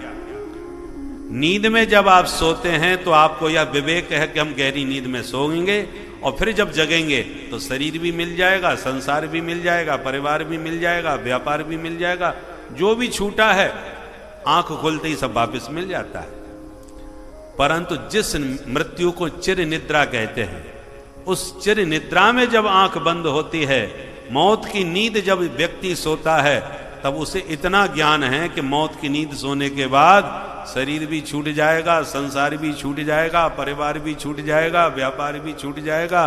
नींद में जब आप सोते हैं तो आपको यह विवेक है कि हम गहरी नींद में सोएंगे और फिर जब जगेंगे तो शरीर भी मिल जाएगा, संसार भी मिल जाएगा, परिवार भी मिल जाएगा, व्यापार भी मिल जाएगा, जो भी छूटा है आंख खोलते ही सब वापस मिल जाता है। परंतु जिस मृत्यु को चिर निद्रा कहते हैं, उस चिर निद्रा में जब आंख बंद होती है, मौत की नींद जब व्यक्ति सोता है, तब उसे इतना ज्ञान है कि मौत की नींद सोने के बाद शरीर भी छूट जाएगा, संसार भी छूट जाएगा, परिवार भी छूट जाएगा, व्यापार भी छूट जाएगा,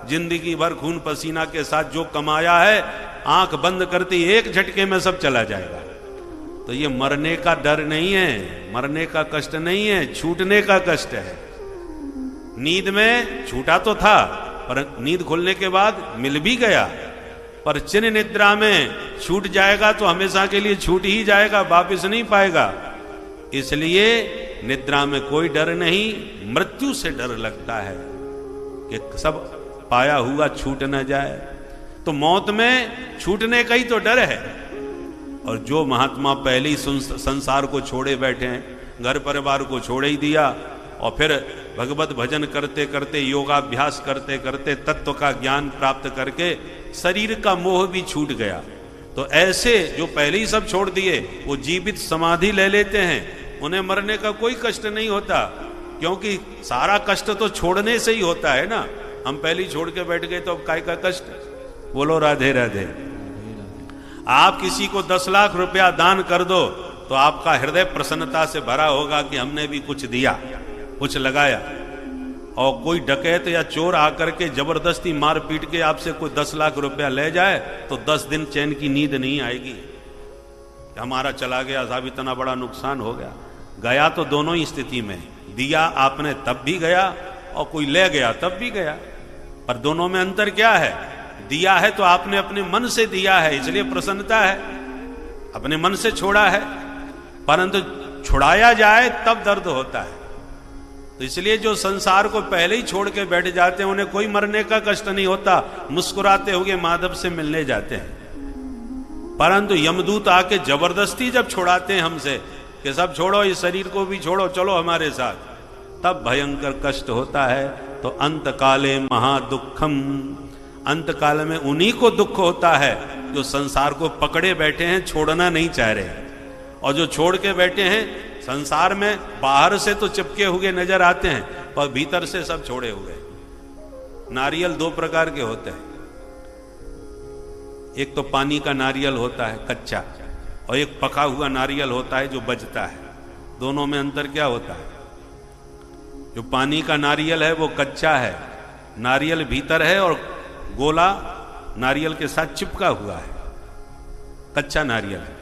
जिंदगी भर खून पसीना के साथ जो कमाया है आंख बंद करते एक झटके में सब चला जाएगा। तो ये मरने का डर नहीं है, मरने का कष्ट नहीं है, छूटने का कष्ट है। नींद में छूटा तो था, पर नींद खुलने के बाद मिल भी गया, पर चिर निद्रा में छूट जाएगा तो हमेशा के लिए छूट ही जाएगा, वापिस नहीं पाएगा। इसलिए निद्रा में कोई डर नहीं, मृत्यु से डर लगता है कि सब पाया हुआ छूट न जाए। तो मौत में छूटने का ही तो डर है। और जो महात्मा पहले ही संसार को छोड़े बैठे हैं, घर परिवार को छोड़ ही दिया और फिर भगवत भजन करते करते, योगाभ्यास करते करते, तत्व का ज्ञान प्राप्त करके शरीर का मोह भी छूट गया, तो ऐसे जो पहले ही सब छोड़ दिए वो जीवित समाधि ले लेते हैं, उन्हें मरने का कोई कष्ट नहीं होता, क्योंकि सारा कष्ट तो छोड़ने से ही होता है ना। हम पहले ही छोड़ के बैठ गए तो अब काय का कष्ट? बोलो राधे राधे। आप किसी को 10 लाख रुपया दान कर दो तो आपका हृदय प्रसन्नता से भरा होगा कि हमने भी कुछ दिया, कुछ लगाया। और कोई डकैत या चोर आकर के जबरदस्ती मार पीट के आपसे कोई 10 लाख रुपया ले जाए तो 10 दिन चैन की नींद नहीं आएगी। हमारा चला गया साहब, इतना बड़ा नुकसान हो गया। गया तो दोनों ही स्थिति में, दिया आपने तब भी गया और कोई ले गया तब भी गया, पर दोनों में अंतर क्या है? दिया है तो आपने अपने मन से दिया है, इसलिए प्रसन्नता है, अपने मन से छोड़ा है, परंतु छुड़ाया जाए तब दर्द होता है। तो इसलिए जो संसार को पहले ही छोड़ के बैठ जाते हैं उन्हें कोई मरने का कष्ट नहीं होता, मुस्कुराते हुए माधव से मिलने जाते हैं। परंतु यमदूत आके जबरदस्ती जब छुड़ाते हैं हमसे कि सब छोड़ो, इस शरीर को भी छोड़ो, चलो हमारे साथ, तब भयंकर कष्ट होता है। तो अंत काले महादुखम, अंत काल में उन्हीं को दुख होता है जो संसार को पकड़े बैठे हैं, छोड़ना नहीं चाह रहे। और जो छोड़ के बैठे हैं संसार में, बाहर से तो चिपके हुए नजर आते हैं पर भीतर से सब छोड़े हुए। नारियल 2 प्रकार के होते हैं, एक तो पानी का नारियल होता है कच्चा, और एक पका हुआ नारियल होता है जो बजता है। दोनों में अंतर क्या होता है? जो पानी का नारियल है वो कच्चा है, नारियल भीतर है और गोला नारियल के साथ चिपका हुआ है, कच्चा नारियल है।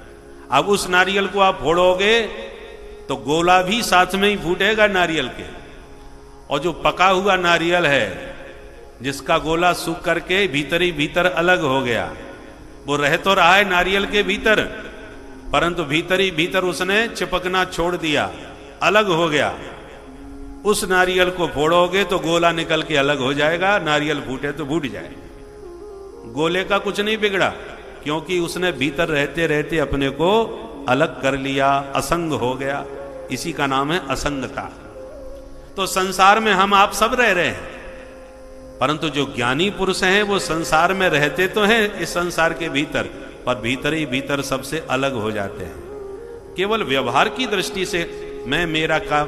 अब उस नारियल को आप फोड़ोगे तो गोला भी साथ में ही फूटेगा नारियल के। और जो पका हुआ नारियल है जिसका गोला सूख करके भीतर ही भीतर अलग हो गया, वो रह तो रहा है नारियल के भीतर, परंतु भीतर ही भीतर उसने चिपकना छोड़ दिया, अलग हो गया। उस नारियल को फोड़ोगे तो गोला निकल के अलग हो जाएगा, नारियल फूटे तो फूट जाए। गोले का कुछ नहीं बिगड़ा, क्योंकि उसने भीतर रहते रहते अपने को अलग कर लिया, असंग हो गया। इसी का नाम है असंगता। तो संसार में हम आप सब रह रहे हैं, परंतु जो ज्ञानी पुरुष हैं वो संसार में रहते तो हैं इस संसार के भीतर, पर भीतर ही भीतर सबसे अलग हो जाते हैं। केवल व्यवहार की दृष्टि से मैं मेरा का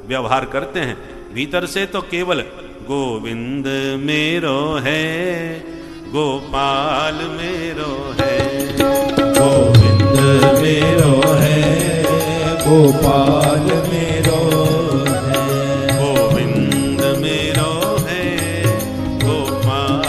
व्यवहार करते हैं, भीतर से तो केवल गोविंद मेरो है, गोपाल मेरो है, गोविंद मेरो है, गोपाल मेरो है, गोविंद मेरो है, गोपाल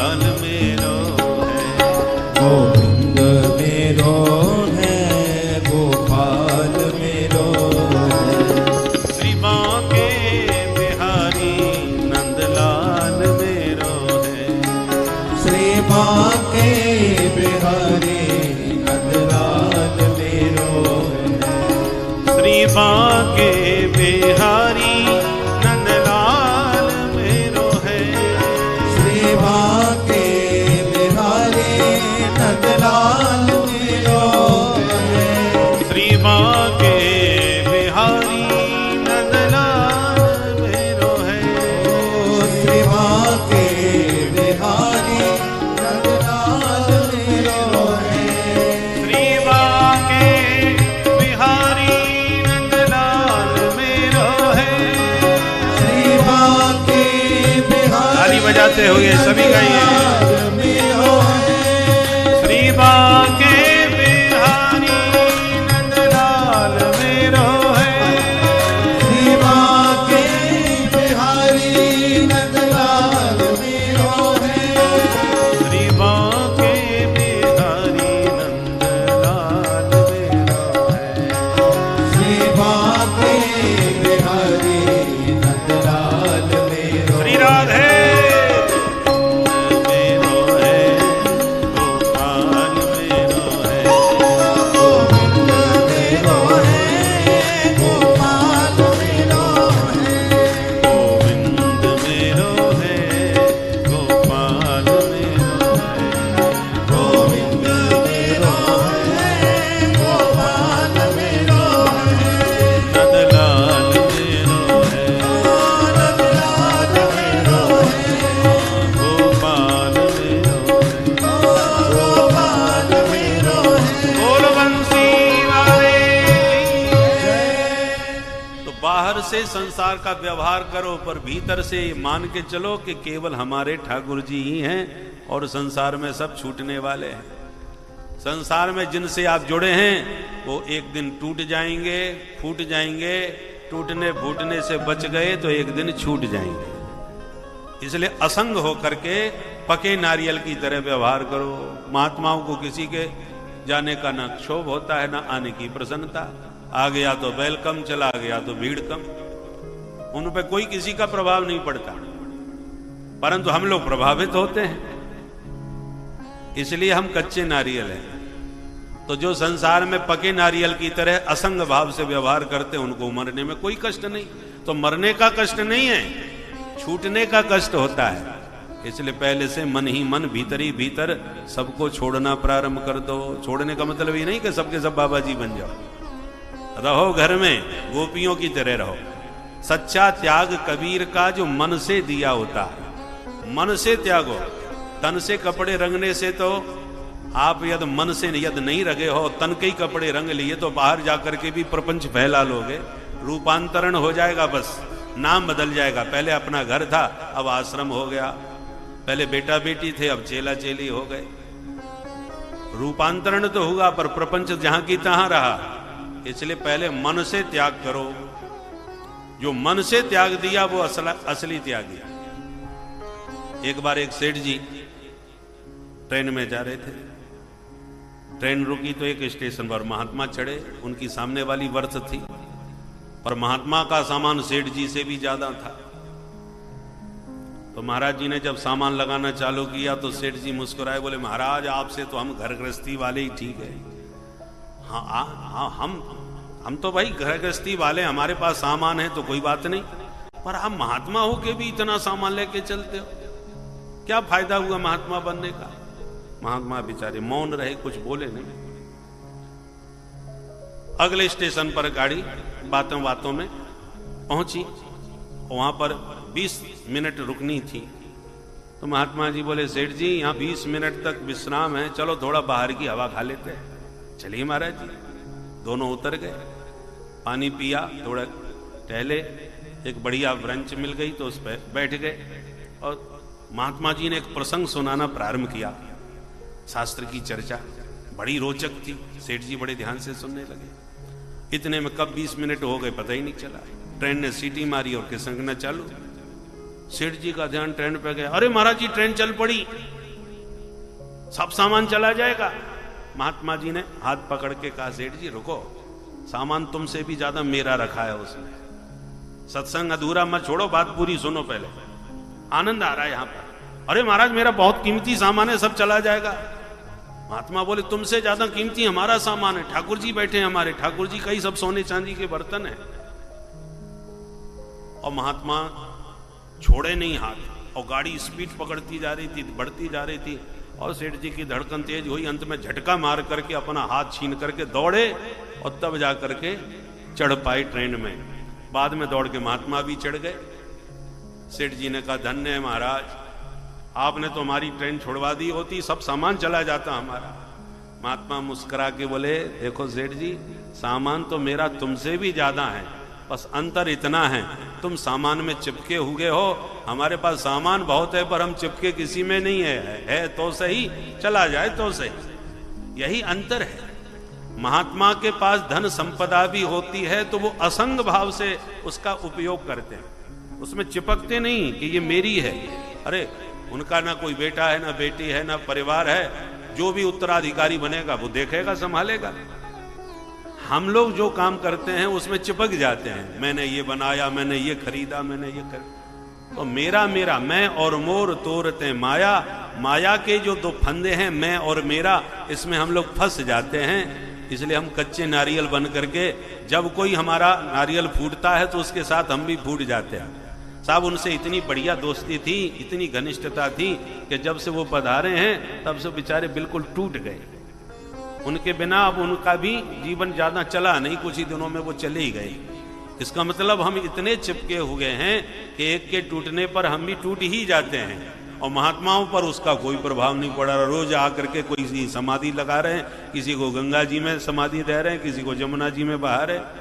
बांके बिहारी नंदलाल मेरो है। श्री बांके बिहारी नंदलाल मेरो है। श्री बांके बिहारी नंदलाल मेरो है। श्री बांके बिहारी नंदलाल मेरो है। श्री बांके बिहारी नंदलाल मेरो है। श्री बांके बिहारी नंदलाल मेरो है। श्री बांके बिहारी ताली बजाते हुए सभी गाइए। मेरो है। श्री बांके बिहारी नंदलाल मेरो है। श्री बांके बिहारी नंदलाल मेरो है। श्री बांके बिहारी नंदलाल मेरो है। श्री बांके बिहारी नंदलाल मेरो। श्री राधे मेरो है। गोपाल मेरो है। गोविंद मेरो है। गोपाल मेरो है। गोविंद मेरो है। गोपाल मेरो है। गोविंद मेरो है। गोपाल मेरो है। नंदलाल मेरो है। नंदलाल मेरो है। गोपाल मेरो है। गोपाल मेरो है। बोल बंसी वाले तो बाहर से संसार का व्यवहार करो, पर भीतर से मान के चलो कि केवल हमारे ठाकुर जी ही हैं और संसार में सब छूटने वाले हैं। संसार में जिनसे आप जुड़े हैं वो एक दिन टूट जाएंगे, फूट जाएंगे। टूटने फूटने से बच गए तो एक दिन छूट जाएंगे। इसलिए असंग होकर के पके नारियल की तरह व्यवहार करो। महात्माओं को किसी के जाने का ना क्षोभ होता है, ना आने की प्रसन्नता। आ गया तो वेलकम, चला गया तो भीड़ कम। उन पे कोई किसी का प्रभाव नहीं पड़ता, परंतु हम लोग प्रभावित होते हैं। इसलिए हम कच्चे नारियल हैं। तो जो संसार में पके नारियल की तरह असंग भाव से व्यवहार करते हैं उनको मरने में कोई कष्ट नहीं। तो मरने का कष्ट नहीं है, छूटने का कष्ट होता है। इसलिए पहले से मन ही मन, भीतर ही भीतर सबको छोड़ना प्रारंभ कर दो। छोड़ने का मतलब ये नहीं कि सबके सब बाबा जी बन जाओ। रहो घर में गोपियों की तरह रहो। सच्चा त्याग कबीर का जो मन से दिया होता है, मन से त्यागो। तन से कपड़े रंगने से तो आप यदि मन से यदि नहीं रगे हो, तन के ही कपड़े रंग लिए तो बाहर जाकर के भी प्रपंच फैला लोगे। रूपांतरण हो जाएगा, बस नाम बदल जाएगा। पहले अपना घर था, अब आश्रम हो गया। पहले बेटा बेटी थे, अब चेला चेली हो गए। रूपांतरण तो हुआ, पर प्रपंच जहां की तहां रहा। इसलिए पहले मन से त्याग करो। जो मन से त्याग दिया वो असली त्यागी। एक बार एक सेठ जी ट्रेन में जा रहे थे। ट्रेन रुकी तो एक स्टेशन पर महात्मा चढ़े। उनकी सामने वाली बर्थ थी, पर महात्मा का सामान सेठ जी से भी ज्यादा था। तो महाराज जी ने जब सामान लगाना चालू किया तो सेठ जी मुस्कुराए, बोले महाराज आपसे तो हम घर गृहस्थी वाले ही ठीक है। हाँ, हम तो भाई घर गृहस्थी वाले, हमारे पास सामान है तो कोई बात नहीं, पर आप महात्मा हो के भी इतना सामान लेके चलते हो, क्या फायदा हुआ महात्मा बनने का। महात्मा बेचारे मौन रहे, कुछ बोले नहीं। अगले स्टेशन पर गाड़ी बातों बातों में पहुंची। वहां पर 20 मिनट रुकनी थी। तो महात्मा जी बोले सेठ जी यहाँ 20 मिनट तक विश्राम है, चलो थोड़ा बाहर की हवा खा लेते हैं। चलिए महाराज जी। दोनों उतर गए, पानी पिया, थोड़ा टहले, एक बढ़िया ब्रंच मिल गई तो उस पर बैठ गए। और महात्मा जी ने एक प्रसंग सुनाना प्रारंभ किया। शास्त्र की चर्चा बड़ी रोचक थी। सेठ जी बड़े ध्यान से सुनने लगे। इतने में कब 20 मिनट हो गए पता ही नहीं चला। ट्रेन ने सीटी मारी और खिसकना चालू। सेठ जी का ध्यान ट्रेन पे गया। अरे महाराज जी ट्रेन चल पड़ी, सब सामान चला जाएगा। महात्मा जी ने हाथ पकड़ के कहा सेठ जी रुको, सामान तुमसे भी ज्यादा मेरा रखा है उसमें। सत्संग अधूरा मत छोड़ो, बात पूरी सुनो पहले, आनंद आ रहा है यहां पर। अरे महाराज मेरा बहुत कीमती सामान है, सब चला जाएगा। महात्मा बोले तुमसे ज्यादा कीमती हमारा सामान है, ठाकुर जी बैठे हैं हमारे, ठाकुर जी का ही सब सोने चांदी के बर्तन है। और महात्मा छोड़े नहीं हाथ, और गाड़ी स्पीड पकड़ती जा रही थी, बढ़ती जा रही थी, और सेठ जी की धड़कन तेज हुई, अंत में झटका मार करके अपना हाथ छीन करके दौड़े, और तब जा करके चढ़ पाए ट्रेन में। बाद में दौड़ के महात्मा भी चढ़ गए। सेठ जी ने कहा धन्य है महाराज, आपने तो हमारी ट्रेन छुड़वा दी होती, सब सामान चला जाता हमारा। महात्मा मुस्कुरा के बोले देखो सेठ जी, सामान तो मेरा तुमसे भी ज्यादा है, बस अंतर इतना है तुम सामान में चिपके हुए हो, हमारे पास सामान बहुत है पर हम चिपके किसी में नहीं है तो सही, चला जाए तो सही। यही अंतर है। महात्मा के पास धन संपदा भी होती है तो वो असंग भाव से उसका उपयोग करते हैं, उसमें चिपकते नहीं कि ये मेरी है। अरे उनका ना कोई बेटा है, ना बेटी है, ना परिवार है, जो भी उत्तराधिकारी बनेगा वो देखेगा, संभालेगा। हम लोग जो काम करते हैं उसमें चिपक जाते हैं, मैंने ये बनाया, मैंने ये खरीदा, मैंने ये तो मेरा मेरा, मैं और मोर तोरते माया, माया के जो दो फंदे हैं मैं और मेरा, इसमें हम लोग फंस जाते हैं। इसलिए हम कच्चे नारियल बन करके, जब कोई हमारा नारियल फूटता है तो उसके साथ हम भी फूट जाते हैं। साहब उनसे इतनी बढ़िया दोस्ती थी, इतनी घनिष्ठता थी कि जब से वो पधारे हैं तब से बेचारे बिल्कुल टूट गए। उनके बिना अब उनका भी जीवन ज्यादा चला नहीं, कुछ ही दिनों में वो चले ही गए। इसका मतलब हम इतने चिपके हुए हैं कि एक के टूटने पर हम भी टूट ही जाते हैं, और महात्माओं पर उसका कोई प्रभाव नहीं पड़ा। रोज आकर के कोई समाधि लगा रहे हैं, किसी को गंगा जी में समाधि दे रहे हैं, किसी को जमुना जी में बहा रहे हैं।